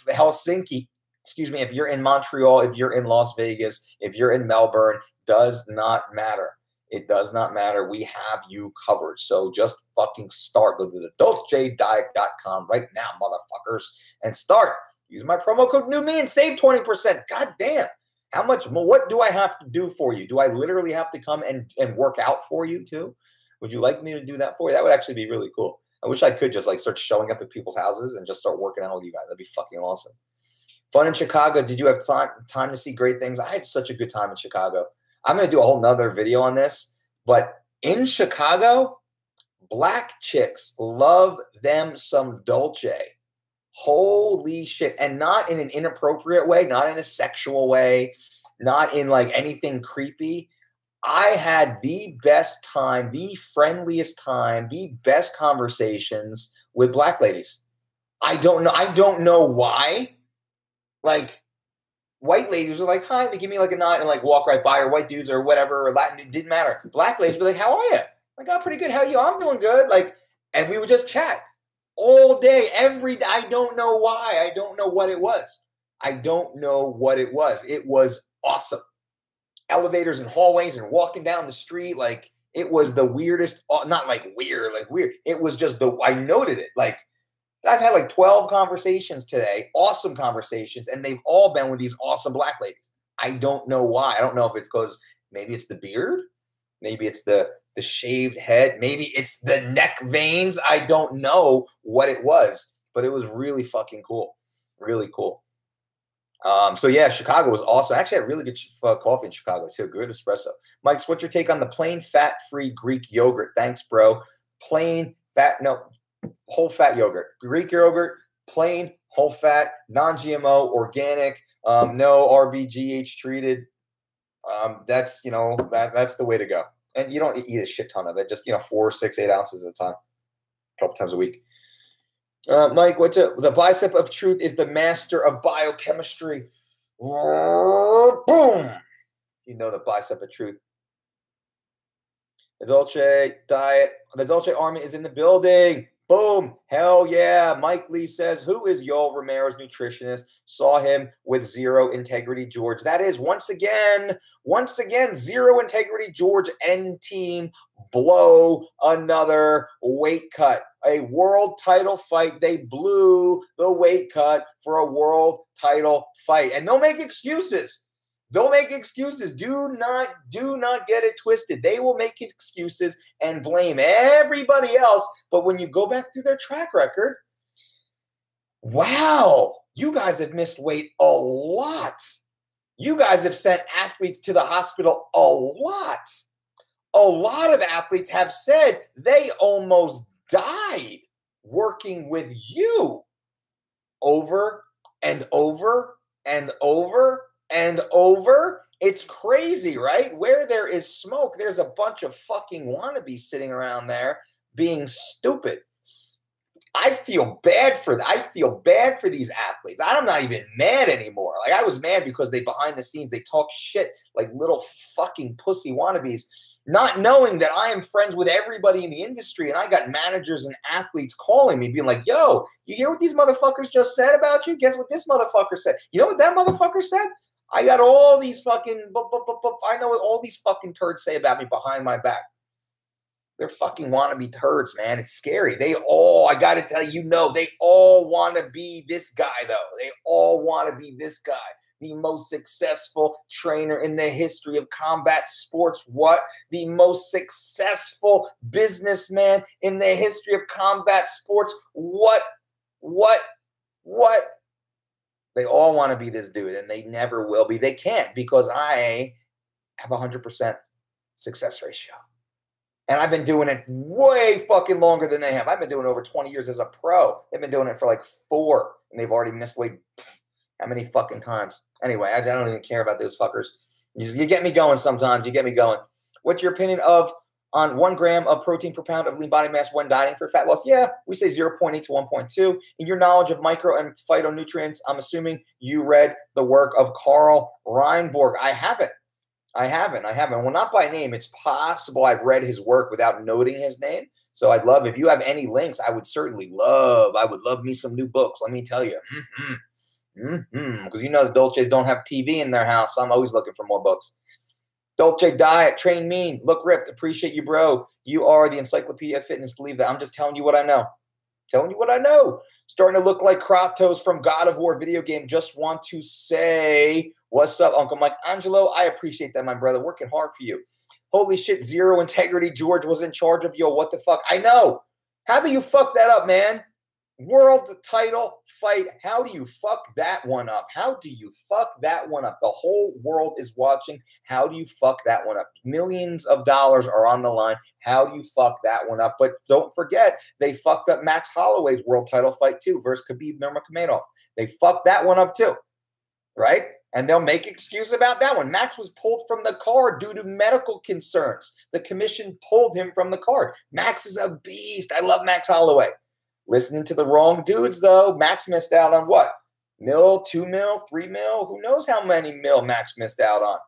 Helsinki, excuse me, if you're in Montreal, if you're in Las Vegas, if you're in Melbourne, does not matter. It does not matter. We have you covered. So just fucking start. Go to thedolcediet.com right now, motherfuckers, and start. Use my promo code NEWME and save 20%. God damn. How much more? What do I have to do for you? Do I literally have to come and work out for you too? Would you like me to do that for you? That would actually be really cool. I wish I could just like start showing up at people's houses and just start working out with you guys. That'd be fucking awesome. Fun in Chicago. Did you have time to see great things? I had such a good time in Chicago. I'm going to do a whole nother video on this, but in Chicago, black chicks love them some Dolce. Holy shit. And not in an inappropriate way, not in a sexual way, not in like anything creepy. I had the best time, the friendliest time, the best conversations with black ladies. I don't know why. Like, white ladies were like, hi, they give me like a nod and like walk right by, or white dudes or whatever, or Latin, it didn't matter. Black ladies were like, how are you? Like, I'm pretty good. How are you? I'm doing good. Like, and we would just chat all day, every day. I don't know why. I don't know what it was. I don't know what it was. It was awesome. Elevators and hallways and walking down the street. Like, it was the weirdest, not like weird, like weird. It was just I noted it. Like, I've had like 12 conversations today, awesome conversations, and they've all been with these awesome black ladies. I don't know why. I don't know if it's because maybe it's the beard, maybe it's the shaved head, maybe it's the neck veins. I don't know what it was, but it was really fucking cool. Really cool. So yeah, Chicago was awesome. Actually, I had really good coffee in Chicago too. Good espresso. Mike's, what's your take on the plain fat-free Greek yogurt? Thanks, bro. Plain fat, no, whole fat yogurt. Greek yogurt, plain, whole fat, non-GMO, organic, no RBGH treated. That's, that's the way to go. And you don't eat a shit ton of it. Just, 4, 6, 8 ounces at a time, a couple times a week. Mike, the bicep of truth is the master of biochemistry. Boom. You know the bicep of truth. The Dolce diet, the Dolce Army is in the building. Boom. Hell yeah. Mike Lee says, who is Yoel Romero's nutritionist? Saw him with Zero Integrity George. That is, once again, Zero Integrity George and team blow another weight cut. A world title fight. They blew the weight cut for a world title fight. And don't make excuses. Don't make excuses. Do not get it twisted. They will make excuses and blame everybody else. But when you go back through their track record, wow, you guys have missed weight a lot. You guys have sent athletes to the hospital a lot. A lot of athletes have said they almost died working with you over and over and over and over. It's crazy, right? Where there is smoke, there's a bunch of fucking wannabes sitting around there being stupid. I feel bad for that. I feel bad for these athletes. I'm not even mad anymore. Like, I was mad because they behind the scenes, they talk shit like little fucking pussy wannabes, not knowing that I am friends with everybody in the industry. And I got managers and athletes calling me being like, yo, you hear what these motherfuckers just said about you? Guess what this motherfucker said? You know what that motherfucker said? I got all these fucking, I know what all these fucking turds say about me behind my back. They're fucking wannabe turds, man. It's scary. I got to tell you, they all want to be this guy, though. They all want to be this guy, the most successful trainer in the history of combat sports. What? The most successful businessman in the history of combat sports. What? They all want to be this dude, and they never will be. They can't, because I have 100% success ratio. And I've been doing it way fucking longer than they have. I've been doing it over 20 years as a pro. They've been doing it for like 4, and they've already missed weight how many fucking times? Anyway, I don't even care about those fuckers. You get me going sometimes. You get me going. What's your opinion on 1 gram of protein per pound of lean body mass when dieting for fat loss? Yeah, we say 0.8 to 1.2. In your knowledge of micro and phytonutrients, I'm assuming you read the work of Carl Reinborg. I haven't. Well, not by name. It's possible I've read his work without noting his name. So I'd love, if you have any links, I would love me some new books. Let me tell you. Because you know the Dolces don't have TV in their house. So I'm always looking for more books. Dolce diet, train mean, look ripped, appreciate you, bro. You are the encyclopedia of fitness. Believe that. I'm just telling you what I know. Starting to look like Kratos from God of War video game. Just want to say, what's up, Uncle Mike Angelo? I appreciate that, my brother. Working hard for you. Holy shit, zero integrity. George was in charge of yo. What the fuck? I know. How do you fuck that up, man? World title fight. How do you fuck that one up? The whole world is watching. How do you fuck that one up? Millions of dollars are on the line. How do you fuck that one up? But don't forget, they fucked up Max Holloway's world title fight too versus Khabib Nurmagomedov. They fucked that one up too, right? And they'll make excuse about that one. Max was pulled from the card due to medical concerns. The commission pulled him from the card. Max is a beast. I love Max Holloway. Listening to the wrong dudes, though. Max missed out on what? Mil, 2 mil, 3 mil? Who knows how many mil Max missed out on?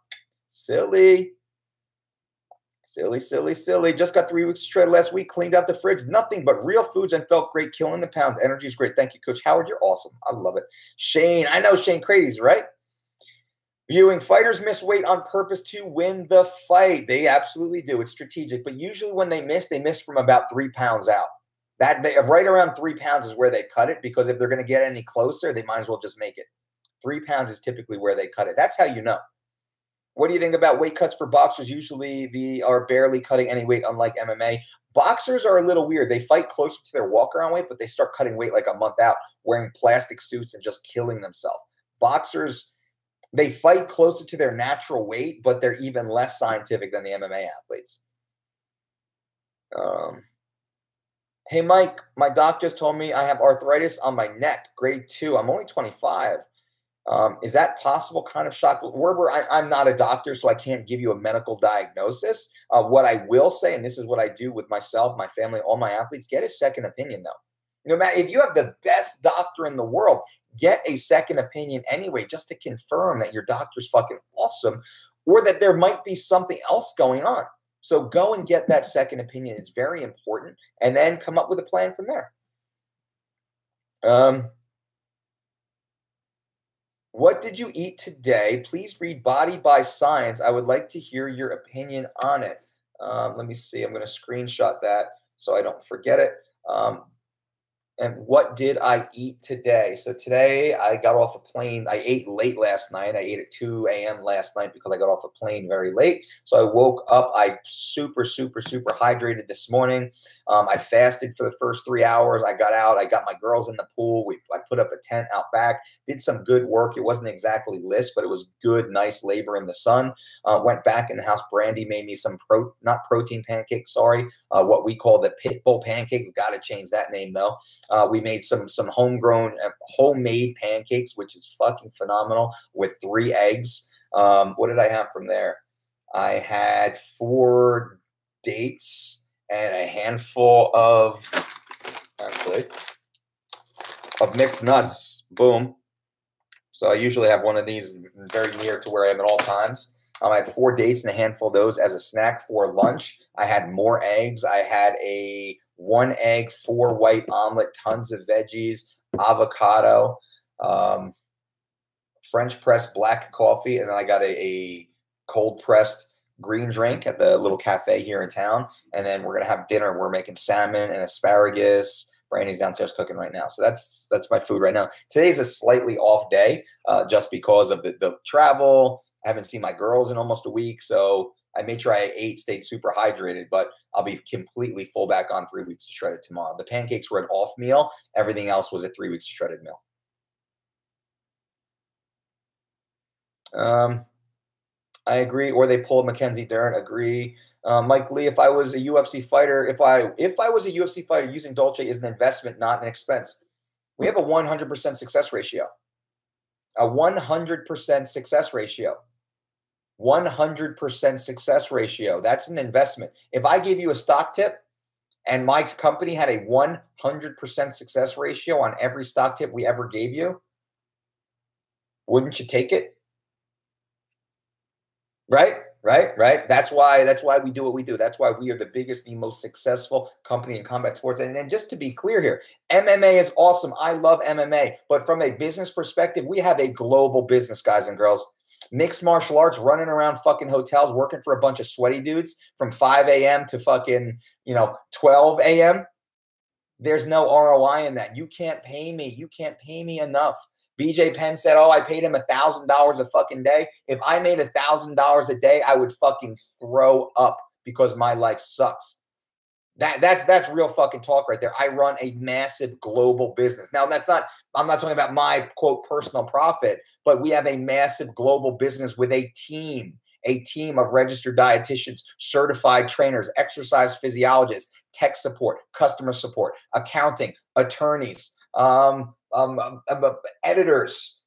Silly. Just got 3 weeks straight last week. Cleaned out the fridge. Nothing but real foods and felt great. Killing the pounds. Energy is great. Thank you, Coach Howard. You're awesome. I love it. Shane. I know Shane Crady's, right? Viewing fighters miss weight on purpose to win the fight. They absolutely do. It's strategic. But usually when they miss from about 3 pounds out. Right around 3 pounds is where they cut it, because if they're going to get any closer, they might as well just make it. 3 pounds is typically where they cut it. That's how you know. What do you think about weight cuts for boxers? Usually they are barely cutting any weight, unlike MMA. Boxers are a little weird. They fight closer to their walk-around weight, but they start cutting weight like a month out, wearing plastic suits and just killing themselves. Boxers, they fight closer to their natural weight, but they're even less scientific than the MMA athletes. Hey, Mike, my doc just told me I have arthritis on my neck, grade 2. I'm only 25. Is that possible? Kind of shocked. I'm not a doctor, so I can't give you a medical diagnosis. What I will say, and this is what I do with myself, my family, all my athletes, get a second opinion, though. No matter if you have the best doctor in the world, get a second opinion anyway, just to confirm that your doctor's fucking awesome, or that there might be something else going on. So go and get that second opinion. It's very important. And then come up with a plan from there. What did you eat today? Please read Body by Science. I would like to hear your opinion on it. Let me see. I'm going to screenshot that so I don't forget it. And what did I eat today? So today I got off a plane. I ate late last night. I ate at 2 a.m. last night because I got off a plane very late. So I woke up. I super hydrated this morning. I fasted for the first 3 hours. I got out. I got my girls in the pool. I put up a tent out back. Did some good work. It wasn't exactly list, but it was good, nice labor in the sun. Went back in the house. Brandy made me some not protein pancakes. Sorry, what we call the pit bull pancakes. Got to change that name though. We made some homegrown, homemade pancakes, which is fucking phenomenal, with 3 eggs. What did I have from there? I had 4 dates and a handful of mixed nuts. Boom. So I usually have one of these very near to where I am at all times. I had 4 dates and a handful of those as a snack for lunch. I had more eggs. I had 1 egg, 4 white omelet, tons of veggies, avocado, French press black coffee, and then I got a cold pressed green drink at the little cafe here in town. And then we're gonna have dinner. We're making salmon and asparagus. Brandy's downstairs cooking right now, so that's my food right now. Today's a slightly off day, just because of the travel. I haven't seen my girls in almost a week, so I made sure I stayed super hydrated, but I'll be completely full back on 3 weeks of shredded tomorrow. The pancakes were an off meal. Everything else was a 3 weeks of shredded meal. I agree. Or they pulled Mackenzie Dern. Agree. Mike Lee, if I was a UFC fighter, if I was a UFC fighter, using Dolce is an investment, not an expense. We have a 100% success ratio. A 100% success ratio. 100% success ratio. That's an investment. If I gave you a stock tip and my company had a 100% success ratio on every stock tip we ever gave you, wouldn't you take it? Right? That's why we do what we do. That's why we are the biggest, the most successful company in combat sports. And then just to be clear here, MMA is awesome. I love MMA. But from a business perspective, we have a global business, guys and girls. Mixed martial arts, running around fucking hotels, working for a bunch of sweaty dudes from 5 a.m. to fucking, 12 a.m. There's no ROI in that. You can't pay me. You can't pay me enough. BJ Penn said, I paid him $1,000 a fucking day. If I made $1,000 a day, I would fucking throw up because my life sucks. That's real fucking talk right there. I run a massive global business. Now, I'm not talking about my, quote, personal profit, but we have a massive global business with a team of registered dietitians, certified trainers, exercise physiologists, tech support, customer support, accounting, attorneys, editors,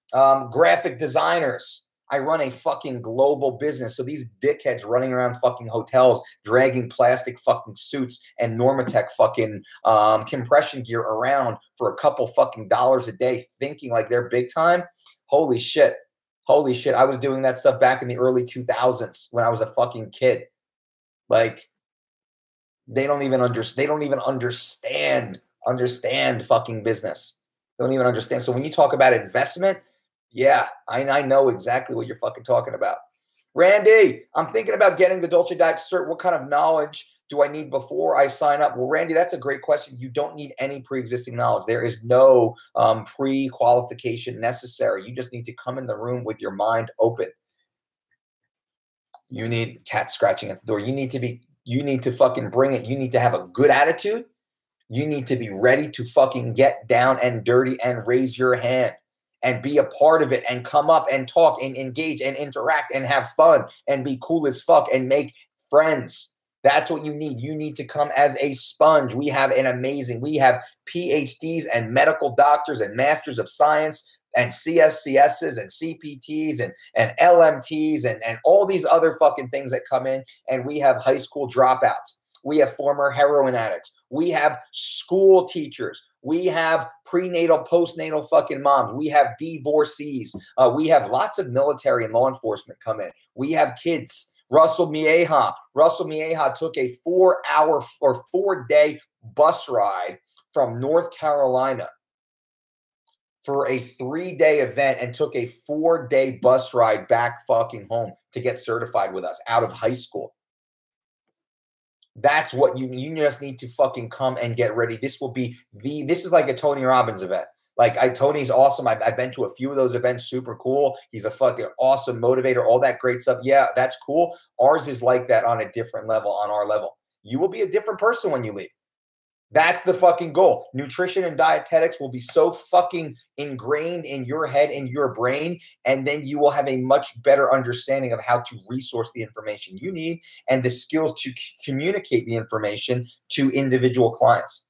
graphic designers. I run a fucking global business. So these dickheads running around fucking hotels, dragging plastic fucking suits and Normatec fucking compression gear around for a couple fucking dollars a day, thinking like they're big time. Holy shit. Holy shit. I was doing that stuff back in the early 2000s when I was a fucking kid. Like, they don't even understand fucking business. They don't even understand. So when you talk about investment, yeah, I know exactly what you're fucking talking about. Randy, I'm thinking about getting the Dolce Diet cert. What kind of knowledge do I need before I sign up? Well, Randy, that's a great question. You don't need any pre-existing knowledge. There is no pre-qualification necessary. You just need to come in the room with your mind open. You need cat scratching at the door. You need to fucking bring it. You need to have a good attitude. You need to be ready to fucking get down and dirty and raise your hand and be a part of it and come up and talk and engage and interact and have fun and be cool as fuck and make friends. That's what you need. You need to come as a sponge. We have PhDs and medical doctors and masters of science and CSCSs and CPTs and LMTs and all these other fucking things that come in. And we have high school dropouts. We have former heroin addicts. We have school teachers. We have prenatal, postnatal fucking moms. We have divorcees. We have lots of military and law enforcement come in. We have kids. Russell Mieja took a 4-day bus ride from North Carolina for a 3-day event and took a 4-day bus ride back fucking home to get certified with us out of high school. That's what you just need to fucking come and get ready. This is like a Tony Robbins event. Like Tony's awesome. I've been to a few of those events, super cool. He's a fucking awesome motivator, all that great stuff. Yeah, that's cool. Ours is like that on a different level, on our level. You will be a different person when you leave. That's the fucking goal. Nutrition and dietetics will be so fucking ingrained in your head and your brain, and then you will have a much better understanding of how to resource the information you need and the skills to communicate the information to individual clients.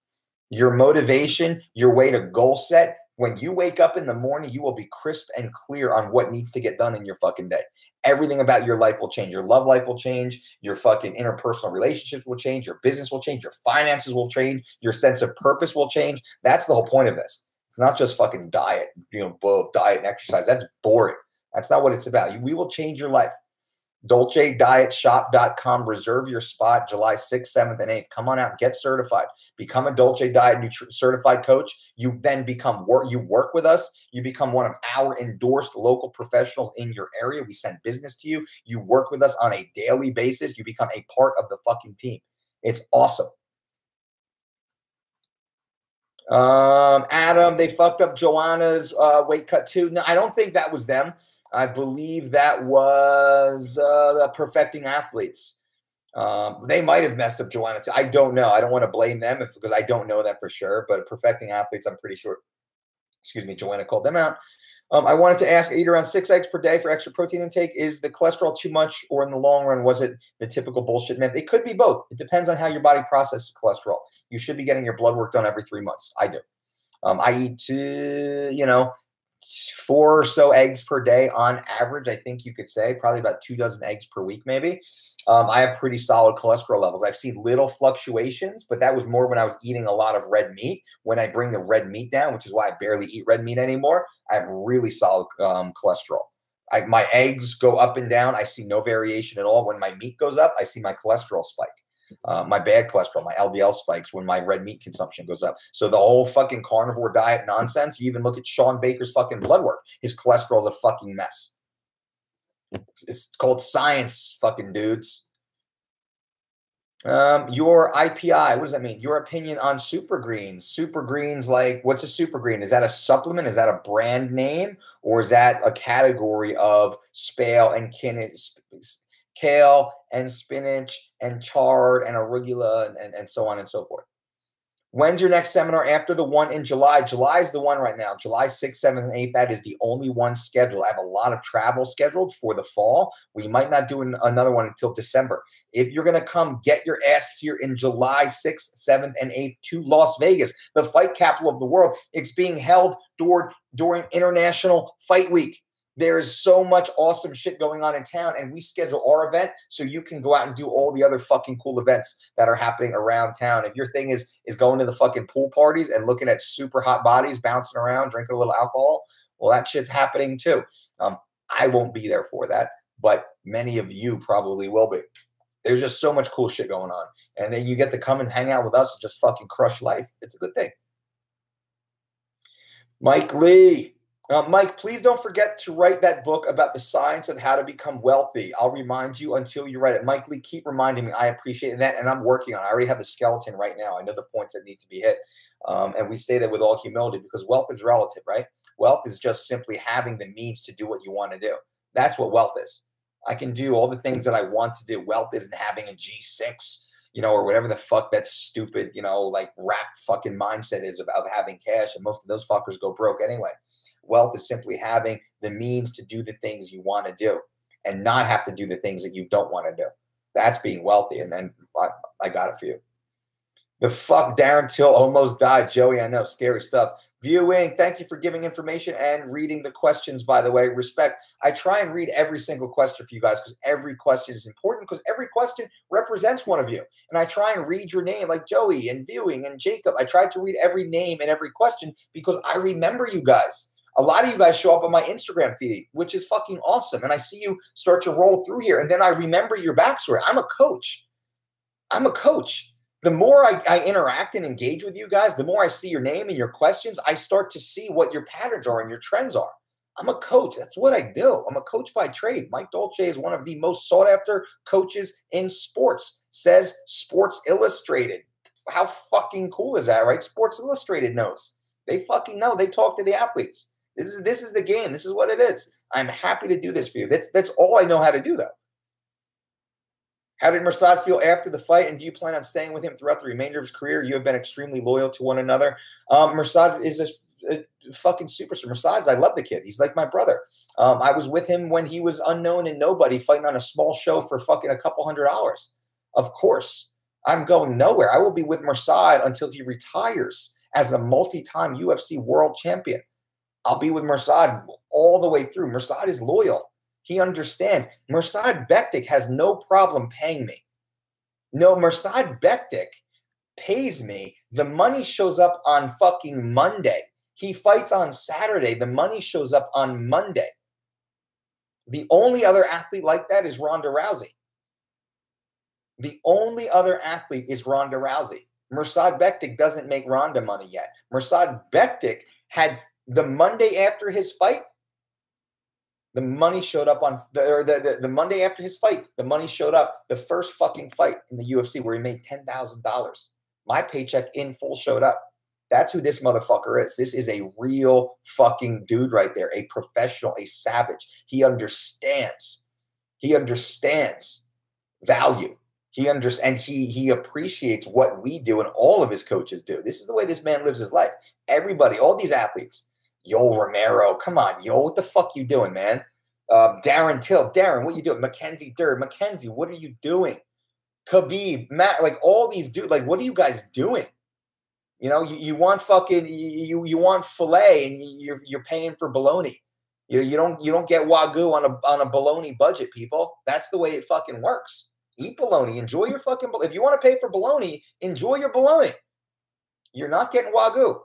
Your motivation, your way to goal set. When you wake up in the morning, you will be crisp and clear on what needs to get done in your fucking day. Everything about your life will change. Your love life will change. Your fucking interpersonal relationships will change. Your business will change. Your finances will change. Your sense of purpose will change. That's the whole point of this. It's not just fucking diet, diet and exercise. That's boring. That's not what it's about. We will change your life. DolceDietShop.com. Reserve your spot July 6th, 7th, and 8th. Come on out. Get certified. Become a Dolce Diet certified coach. You then you work with us. You become one of our endorsed local professionals in your area. We send business to you. You work with us on a daily basis. You become a part of the fucking team. It's awesome. Adam, they fucked up Joanna's weight cut too. No, I don't think that was them. I believe that was the Perfecting Athletes. They might have messed up Joanna too. I don't know. I don't want to blame them because I don't know that for sure. But Perfecting Athletes, I'm pretty sure. Excuse me, Joanna called them out. I wanted to ask, I eat around 6 eggs per day for extra protein intake. Is the cholesterol too much, or in the long run, was it the typical bullshit myth? It could be both. It depends on how your body processes cholesterol. You should be getting your blood work done every 3 months. I do. I eat, 4 or so eggs per day on average, I think you could say, probably about 2 dozen eggs per week, maybe. I have pretty solid cholesterol levels. I've seen little fluctuations, but that was more when I was eating a lot of red meat. When I bring the red meat down, which is why I barely eat red meat anymore, I have really solid cholesterol. My eggs go up and down. I see no variation at all. When my meat goes up, I see my cholesterol spike. My bad cholesterol, my LDL spikes when my red meat consumption goes up. So the whole fucking carnivore diet nonsense, you even look at Sean Baker's fucking blood work. His cholesterol is a fucking mess. It's called science, fucking dudes. Your IPI, what does that mean? Your opinion on super greens. Super greens, like, what's a super green? Is that a supplement? Is that a brand name? Or is that a category of kale and spinach and chard and arugula and so on and so forth? When's your next seminar after the one in July? July is the one right now. July 6th, 7th, and 8th. That is the only one scheduled. I have a lot of travel scheduled for the fall. We might not do another one until December. If you're going to come, get your ass here in July 6th, 7th, and 8th to Las Vegas, the fight capital of the world. It's being held during International Fight Week. There's so much awesome shit going on in town, and we schedule our event so you can go out and do all the other fucking cool events that are happening around town. If your thing is going to the fucking pool parties and looking at super hot bodies bouncing around, drinking a little alcohol, well, that shit's happening too. I won't be there for that, but many of you probably will be. There's just so much cool shit going on. And then you get to come and hang out with us and just fucking crush life. It's a good thing. Mike Lee. Mike, please don't forget to write that book about the science of how to become wealthy. I'll remind you until you write it. Mike Lee, keep reminding me. I appreciate that, and I'm working on it. I already have the skeleton right now. I know the points that need to be hit, and we say that with all humility because wealth is relative, right? Wealth is just simply having the means to do what you want to do. That's what wealth is. I can do all the things that I want to do. Wealth isn't having a G6, or whatever the fuck that stupid, like rap fucking mindset is about having cash, and most of those fuckers go broke anyway. Wealth is simply having the means to do the things you want to do and not have to do the things that you don't want to do. That's being wealthy. And then I got it for you. The fuck, Darren Till almost died. Joey, I know, scary stuff. Viewing, thank you for giving information and reading the questions, by the way. Respect. I try and read every single question for you guys because every question is important because every question represents one of you. And I try and read your name like Joey and Viewing and Jacob. I try to read every name and every question because I remember you guys. A lot of you guys show up on my Instagram feed, which is fucking awesome. And I see you start to roll through here. And then I remember your backstory. I'm a coach. I'm a coach. The more I interact and engage with you guys, the more I see your name and your questions, I start to see what your patterns are and your trends are. I'm a coach. That's what I do. I'm a coach by trade. Mike Dolce is one of the most sought after coaches in sports, says Sports Illustrated. How fucking cool is that, right? Sports Illustrated knows. They fucking know. They talk to the athletes. This is the game. This is what it is. I'm happy to do this for you. That's all I know how to do, though. How did Mirsad feel after the fight, and do you plan on staying with him throughout the remainder of his career? You have been extremely loyal to one another. Mirsad is a fucking superstar. Mirsad's, I love the kid. He's like my brother. I was with him when he was unknown and nobody, fighting on a small show for fucking a couple $100. Of course, I'm going nowhere. I will be with Mirsad until he retires as a multi-time UFC world champion. I'll be with Mirsad all the way through. Mirsad is loyal. He understands. Mirsad Bektik has no problem paying me. No, Mirsad Bektik pays me. The money shows up on fucking Monday. He fights on Saturday. The money shows up on Monday. The only other athlete like that is Ronda Rousey. The only other athlete is Ronda Rousey. Mirsad Bektik doesn't make Ronda money yet. Mirsad Bektik had the Monday after his fight, the money showed up on the Monday after his fight. The money showed up the first fucking fight in the UFC where he made $10,000. My paycheck in full showed up. That's who this motherfucker is. This is a real fucking dude right there, a professional, a savage. He understands. He understands value. He appreciates what we do and all of his coaches do. This is the way this man lives his life. Everybody, all these athletes, Yoel Romero. Come on, Yoel, what the fuck you doing, man? Darren Till. Darren, what you doing? Mackenzie Durr. Mackenzie, what are you doing? Khabib, Matt, like all these dudes, like what are you guys doing? You know, you want fucking you want filet and you're paying for bologna. You don't get Wagyu on a bologna budget, people. That's the way it fucking works. Eat bologna, enjoy your fucking if you want to pay for bologna, enjoy your bologna. You're not getting Wagyu.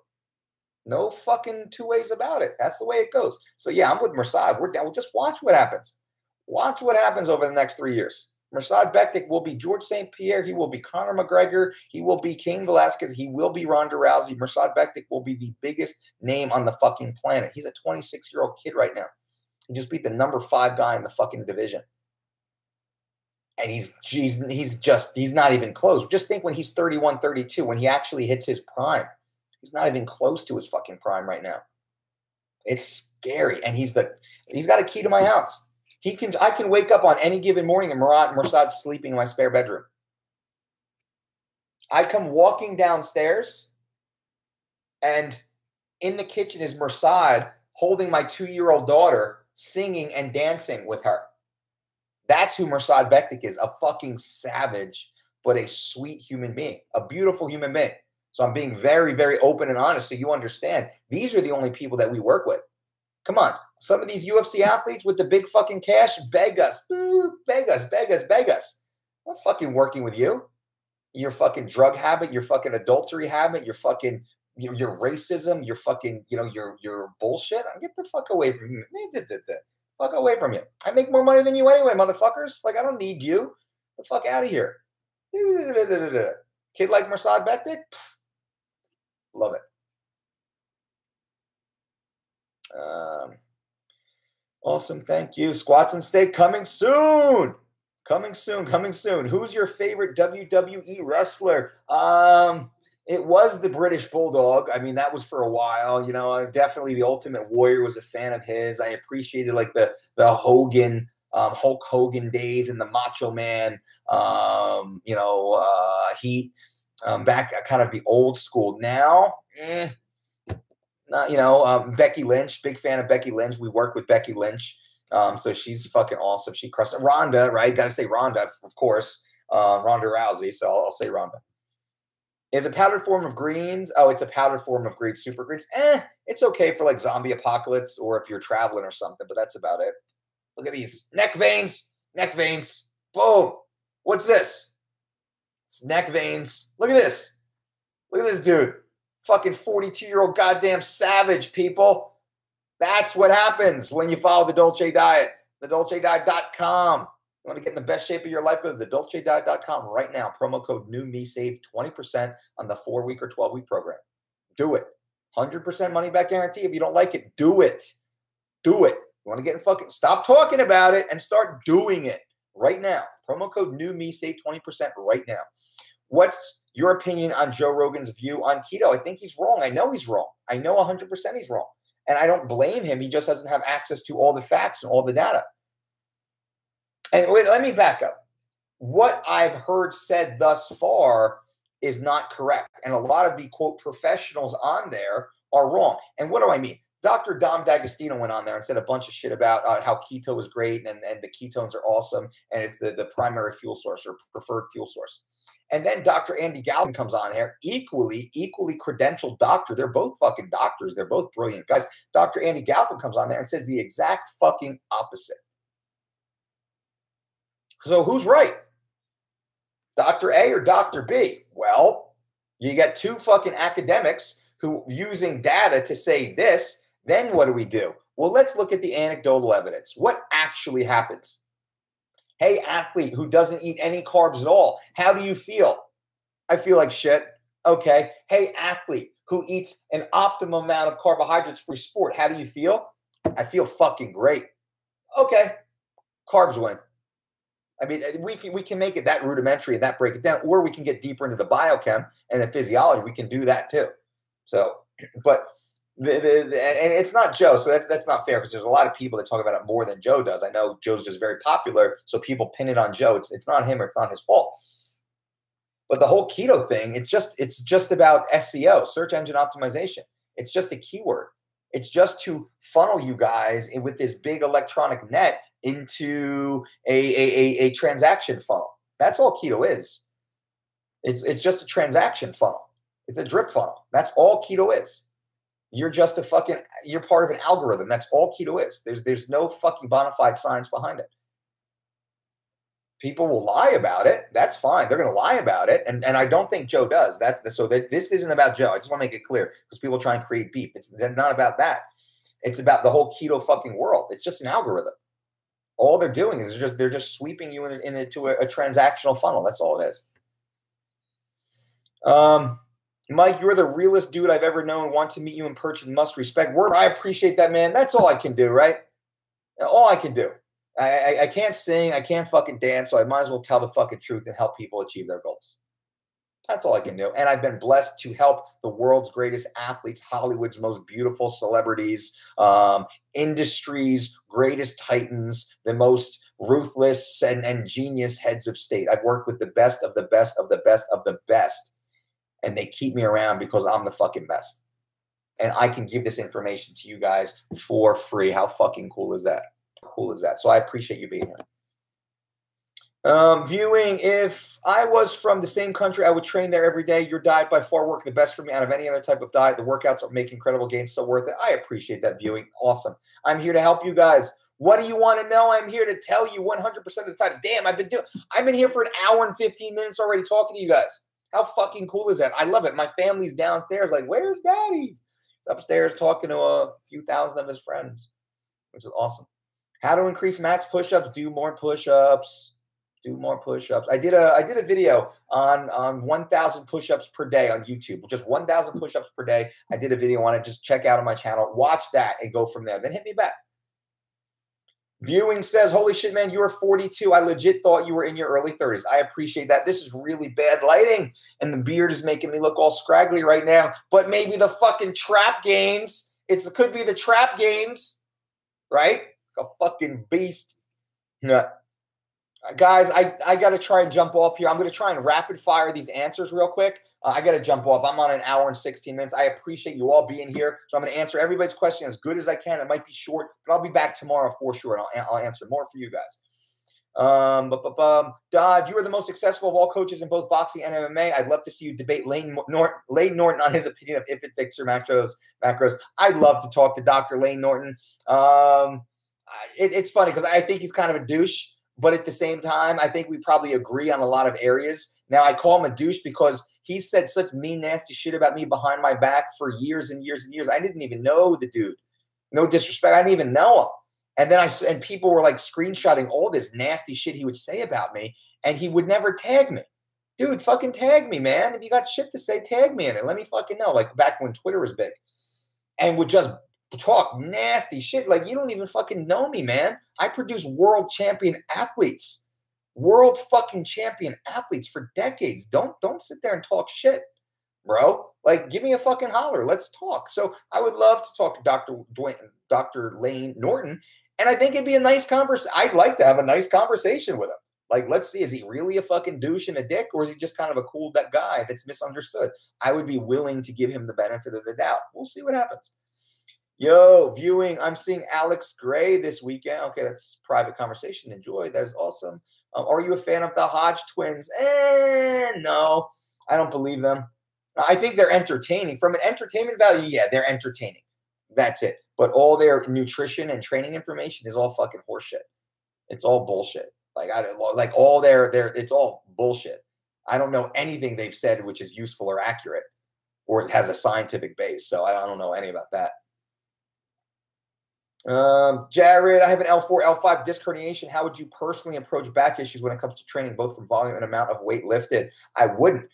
No fucking two ways about it. That's the way it goes. So yeah, I'm with Mirsad. We're down. We'll just watch what happens. Watch what happens over the next 3 years. Mirsad Bektic will be George St. Pierre. He will be Conor McGregor. He will be Cain Velasquez. He will be Ronda Rousey. Mirsad Bektic will be the biggest name on the fucking planet. He's a 26-year-old kid right now. He just beat the number 5 guy in the fucking division. And he's not even close. Just think when he's 31, 32, when he actually hits his prime. He's not even close to his fucking prime right now. It's scary. And he's got a key to my house. I can wake up on any given morning and Mirsad's sleeping in my spare bedroom. I come walking downstairs and in the kitchen is Mirsad holding my 2-year-old daughter, singing and dancing with her. That's who Mirsad Bektic is, a fucking savage, but a sweet human being, a beautiful human being. So I'm being very, very open and honest so you understand. These are the only people that we work with. Come on. Some of these UFC athletes with the big fucking cash, beg us. Beg us, beg us, beg us. I'm not fucking working with you. Your fucking drug habit, your fucking adultery habit, your fucking your racism, your fucking, your bullshit. Get the fuck away from me. Fuck away from you. I make more money than you anyway, motherfuckers. Like, I don't need you. The fuck out of here. Kid like Mirsad Bektic? Love it. Awesome. Thank you. Squats and Steak coming soon. Coming soon. Coming soon. Who's your favorite WWE wrestler? It was the British Bulldog. I mean, that was for a while. Definitely the Ultimate Warrior was a fan of his. I appreciated like the Hogan, Hulk Hogan days and the Macho Man, Heat. Back kind of the old school. Now, Becky Lynch, big fan of Becky Lynch. We work with Becky Lynch. So she's fucking awesome. She crushed it. Ronda, right? Got to say Ronda, of course. Ronda Rousey. So I'll say Ronda. Is a powdered form of greens? Oh, it's a powdered form of greens, super greens. It's okay for like zombie apocalypse or if you're traveling or something, but that's about it. Look at these neck veins. Boom. What's this? It's neck veins. Look at this. Look at this dude. Fucking 42-year-old goddamn savage, people. That's what happens when you follow the Dolce Diet. TheDolceDiet.com. You want to get in the best shape of your life? Go to TheDolceDiet.com right now. Promo code NEWME. Save 20% on the 4-week or 12-week program. Do it. 100% money back guarantee. If you don't like it, do it. Do it. You want to get in fucking... Stop talking about it and start doing it right now. Promo code NEWME. Save 20% right now. What's your opinion on Joe Rogan's view on keto? I think he's wrong. I know he's wrong. I know 100% he's wrong. And I don't blame him. He just doesn't have access to all the facts and all the data. And wait, let me back up. What I've heard said thus far is not correct. And a lot of the, quote, professionals on there are wrong. And what do I mean? Dr. Dom D'Agostino went on there and said a bunch of shit about how keto is great and the ketones are awesome. And it's the primary fuel source or preferred fuel source. And then Dr. Andy Galvin comes on here, equally credentialed doctor. They're both fucking doctors. They're both brilliant guys. Dr. Andy Galvin comes on there and says the exact fucking opposite. So who's right? Dr. A or Dr. B? Well, you got two fucking academics who using data to say this. Then what do? Well, let's look at the anecdotal evidence. What actually happens? Hey, athlete who doesn't eat any carbs at all, how do you feel? I feel like shit. Okay. Hey, athlete who eats an optimum amount of carbohydrates for sport, how do you feel? I feel fucking great. Okay. Carbs win. I mean, we can make it that rudimentary and that break it down, or we can get deeper into the biochem and the physiology. We can do that too. So, but and it's not Joe, so that's not fair because there's a lot of people that talk about it more than Joe does. I know Joe's just very popular, so people pin it on Joe. It's not him or it's not his fault. But the whole keto thing, it's just about SEO, search engine optimization. It's just a keyword. It's just to funnel you guys with this big electronic net into a transaction funnel. That's all keto is. It's just a transaction funnel. It's a drip funnel. That's all keto is. You're just you're part of an algorithm. That's all keto is. There's no fucking bona fide science behind it. People will lie about it. That's fine. They're going to lie about it. And I don't think Joe does. This isn't about Joe. I just want to make it clear because people try and create beef. It's not about that. It's about the whole keto fucking world. It's just an algorithm. All they're doing is they're just sweeping you into a transactional funnel. That's all it is. Mike, you're the realest dude I've ever known. Want to meet you in person. Must respect. Word. I appreciate that, man. That's all I can do, right? All I can do. I can't sing. I can't fucking dance. So I might as well tell the fucking truth and help people achieve their goals. That's all I can do. And I've been blessed to help the world's greatest athletes, Hollywood's most beautiful celebrities, industry's greatest titans, the most ruthless and genius heads of state. I've worked with the best of the best of the best of the best. And they keep me around because I'm the fucking best. And I can give this information to you guys for free. How fucking cool is that? How cool is that? So I appreciate you being here. Viewing, if I was from the same country, I would train there every day. Your diet by far worked the best for me out of any other type of diet. The workouts are making incredible gains, so worth it. I appreciate that, viewing. Awesome. I'm here to help you guys. What do you want to know? I'm here to tell you 100% of the time. Damn, I've been here for an hour and 15 minutes already talking to you guys. How fucking cool is that? I love it. My family's downstairs like, where's daddy? He's upstairs talking to a few thousand of his friends, which is awesome. How to increase max push-ups, do more push-ups. Do more push-ups. I did a video on 1,000 push-ups per day on YouTube. Just 1,000 push-ups per day. I did a video on it. Just check out on my channel. Watch that and go from there. Then hit me back. Viewing says, holy shit, man, you are 42. I legit thought you were in your early 30s. I appreciate that. This is really bad lighting, and the beard is making me look all scraggly right now. But maybe the fucking trap gains. It could be the trap gains, right? A fucking beast. Yeah. Guys, I got to try and jump off here. I'm going to try and rapid fire these answers real quick. I got to jump off. I'm on an hour and 16 minutes. I appreciate you all being here. So I'm going to answer everybody's question as good as I can. It might be short, but I'll be back tomorrow for sure, and I'll answer more for you guys. Dodge, you are the most successful of all coaches in both boxing and MMA. I'd love to see you debate Lane Norton on his opinion of if it fixer macros. I'd love to talk to Dr. Lane Norton. It's funny because I think he's kind of a douche. But at the same time, I think we probably agree on a lot of areas. Now, I call him a douche because he said such mean, nasty shit about me behind my back for years and years and years. I didn't even know the dude. No disrespect. I didn't even know him. And then people were like screenshotting all this nasty shit he would say about me, and he would never tag me. Dude, fucking tag me, man. If you got shit to say, tag me in it. Let me fucking know. Like back when Twitter was big. And would just talk nasty shit. Like, you don't even fucking know me, man. I produce world champion athletes. World fucking champion athletes for decades. Don't sit there and talk shit, bro. Like, give me a fucking holler. Let's talk. So I would love to talk to Dr. Lane Norton. And I think it'd be a nice conversation. I'd like to have a nice conversation with him. Like, let's see, is he really a fucking douche and a dick, or is he just kind of a cool guy that's misunderstood? I would be willing to give him the benefit of the doubt. We'll see what happens. Yo, viewing, I'm seeing Alex Gray this weekend. Okay, that's private conversation. Enjoy. That is awesome. Are you a fan of the Hodge twins? No, I don't believe them. I think they're entertaining. From an entertainment value, yeah, they're entertaining. That's it. But all their nutrition and training information is all fucking horseshit. It's all bullshit. It's all bullshit. I don't know anything they've said which is useful or accurate, or it has a scientific base. So I don't know any about that. Jared, I have an L4, L5 disc herniation. How would you personally approach back issues when it comes to training, both from volume and amount of weight lifted? I wouldn't.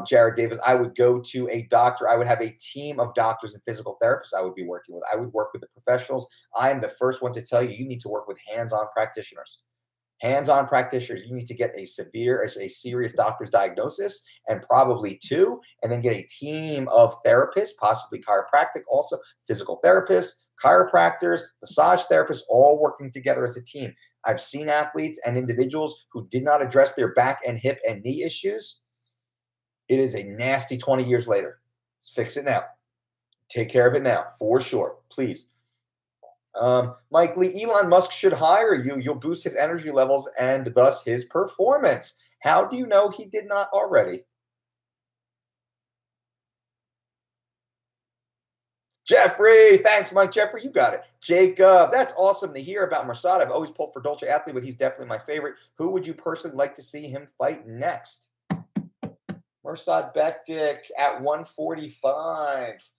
Jared Davis, I would go to a doctor. I would have a team of doctors and physical therapists I would be working with. I would work with the professionals. I am the first one to tell you, you need to work with hands-on practitioners. Hands-on practitioners, you need to get a serious doctor's diagnosis, and probably two, and then get a team of therapists, possibly chiropractic, also physical therapists, chiropractors, massage therapists, all working together as a team. I've seen athletes and individuals who did not address their back and hip and knee issues. It is a nasty 20 years later. Let's fix it now. Take care of it now, for sure, please. Mike Lee, Elon Musk should hire you. You'll boost his energy levels and thus his performance. How do you know he did not already? Jeffrey, thanks, Mike. Jeffrey, you got it. Jacob, that's awesome to hear about Mursad. I've always pulled for Dolce Athlete, but he's definitely my favorite. Who would you personally like to see him fight next? Mursad Bektik at 145.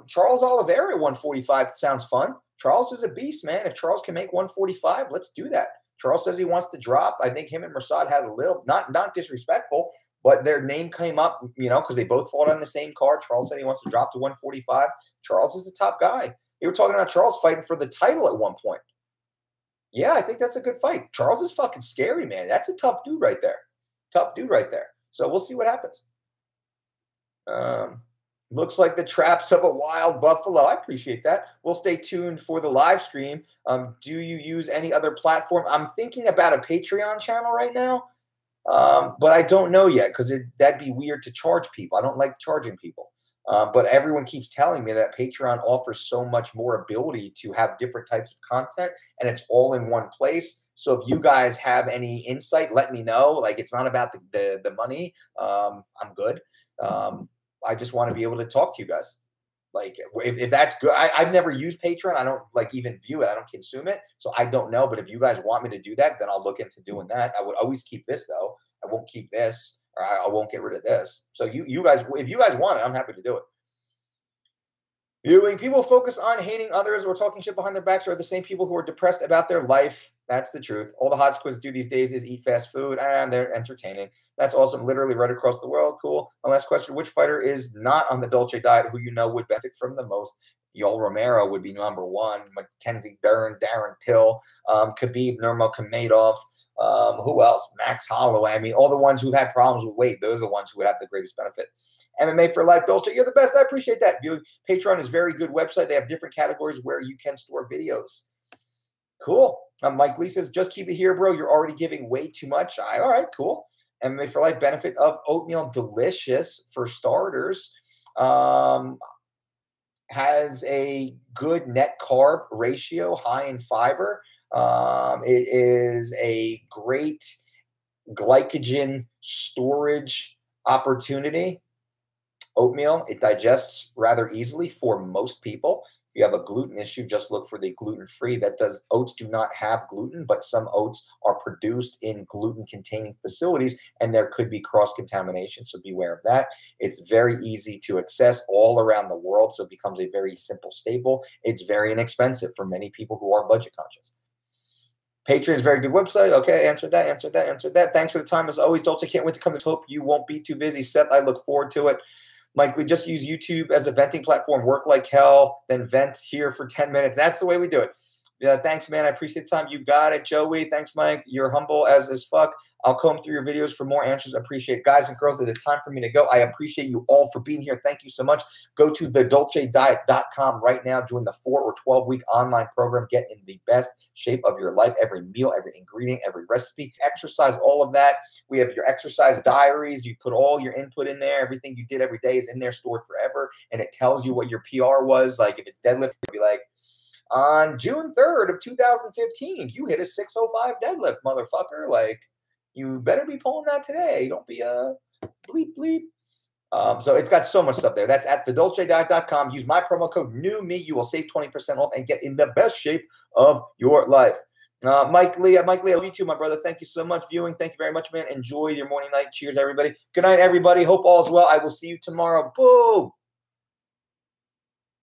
Charles Oliveira at 145 sounds fun. Charles is a beast, man. If Charles can make 145, let's do that. Charles says he wants to drop. I think him and Mursad had a little, not disrespectful, but their name came up, because they both fought on the same card. Charles said he wants to drop to 145. Charles is a top guy. They were talking about Charles fighting for the title at one point. Yeah, I think that's a good fight. Charles is fucking scary, man. That's a tough dude right there. Tough dude right there. So we'll see what happens. Looks like the traps of a wild buffalo. I appreciate that. We'll stay tuned for the live stream. Do you use any other platform? I'm thinking about a Patreon channel right now. But I don't know yet because that'd be weird to charge people. I don't like charging people. But everyone keeps telling me that Patreon offers so much more ability to have different types of content, and it's all in one place. So if you guys have any insight, let me know. Like, it's not about the money. I'm good. I just want to be able to talk to you guys. Like, if that's good, I've never used Patreon. I don't even view it. I don't consume it. So I don't know. But if you guys want me to do that, then I'll look into doing that. I would always keep this, though. I won't keep this, or I won't get rid of this. So you guys, if you guys want it, I'm happy to do it. Viewing, people focus on hating others or talking shit behind their backs are the same people who are depressed about their life. That's the truth. All the hot quiz do these days is eat fast food, and they're entertaining. That's awesome. Literally right across the world. Cool. One last question. Which fighter is not on the Dolce diet who you know would benefit from the most? Yoel Romero would be number one. Mackenzie Dern, Darren Till, Khabib Nurmagomedov. Who else? Max Holloway. I mean, all the ones who've had problems with weight, those are the ones who would have the greatest benefit. MMA for Life, Dolce, you're the best. I appreciate that. Patreon is a very good website. They have different categories where you can store videos. Cool. Mike Lee says, just keep it here, bro. You're already giving way too much. All right, cool. MMA for Life, benefit of oatmeal, delicious for starters. Has a good net carb ratio, high in fiber. It is a great glycogen storage opportunity. Oatmeal, it digests rather easily for most people. If you have a gluten issue, just look for the gluten-free. Oats do not have gluten, but some oats are produced in gluten-containing facilities, and there could be cross-contamination, so beware of that. It's very easy to access all around the world, so it becomes a very simple staple. It's very inexpensive for many people who are budget conscious. Patreon is a very good website. Okay, answered that. Thanks for the time as always, Dolce. Can't wait to come to hope you won't be too busy. Seth, I look forward to it. Mike, we just use YouTube as a venting platform. Work like hell, then vent here for 10 minutes. That's the way we do it. Yeah, thanks, man. I appreciate the time. You got it, Joey. Thanks, Mike. You're humble as fuck. I'll comb through your videos for more answers. I appreciate it. Guys and girls, it is time for me to go. I appreciate you all for being here. Thank you so much. Go to thedolcediet.com right now. Join the 4 or 12-week online program. Get in the best shape of your life. Every meal, every ingredient, every recipe, exercise, all of that. We have your exercise diaries. You put all your input in there. Everything you did every day is in there, stored forever. And it tells you what your PR was. Like if it's deadlift, it'll be like, on June 3rd of 2015, you hit a 605 deadlift, motherfucker. Like, you better be pulling that today. Don't be a bleep, bleep. So it's got so much stuff there. That's at thedolcediet.com. Use my promo code NEWME. You will save 20% off and get in the best shape of your life. Mike Lee, I love you too, my brother. Thank you so much viewing. Thank you very much, man. Enjoy your morning, night. Cheers, everybody. Good night, everybody. Hope all's well. I will see you tomorrow. Boom.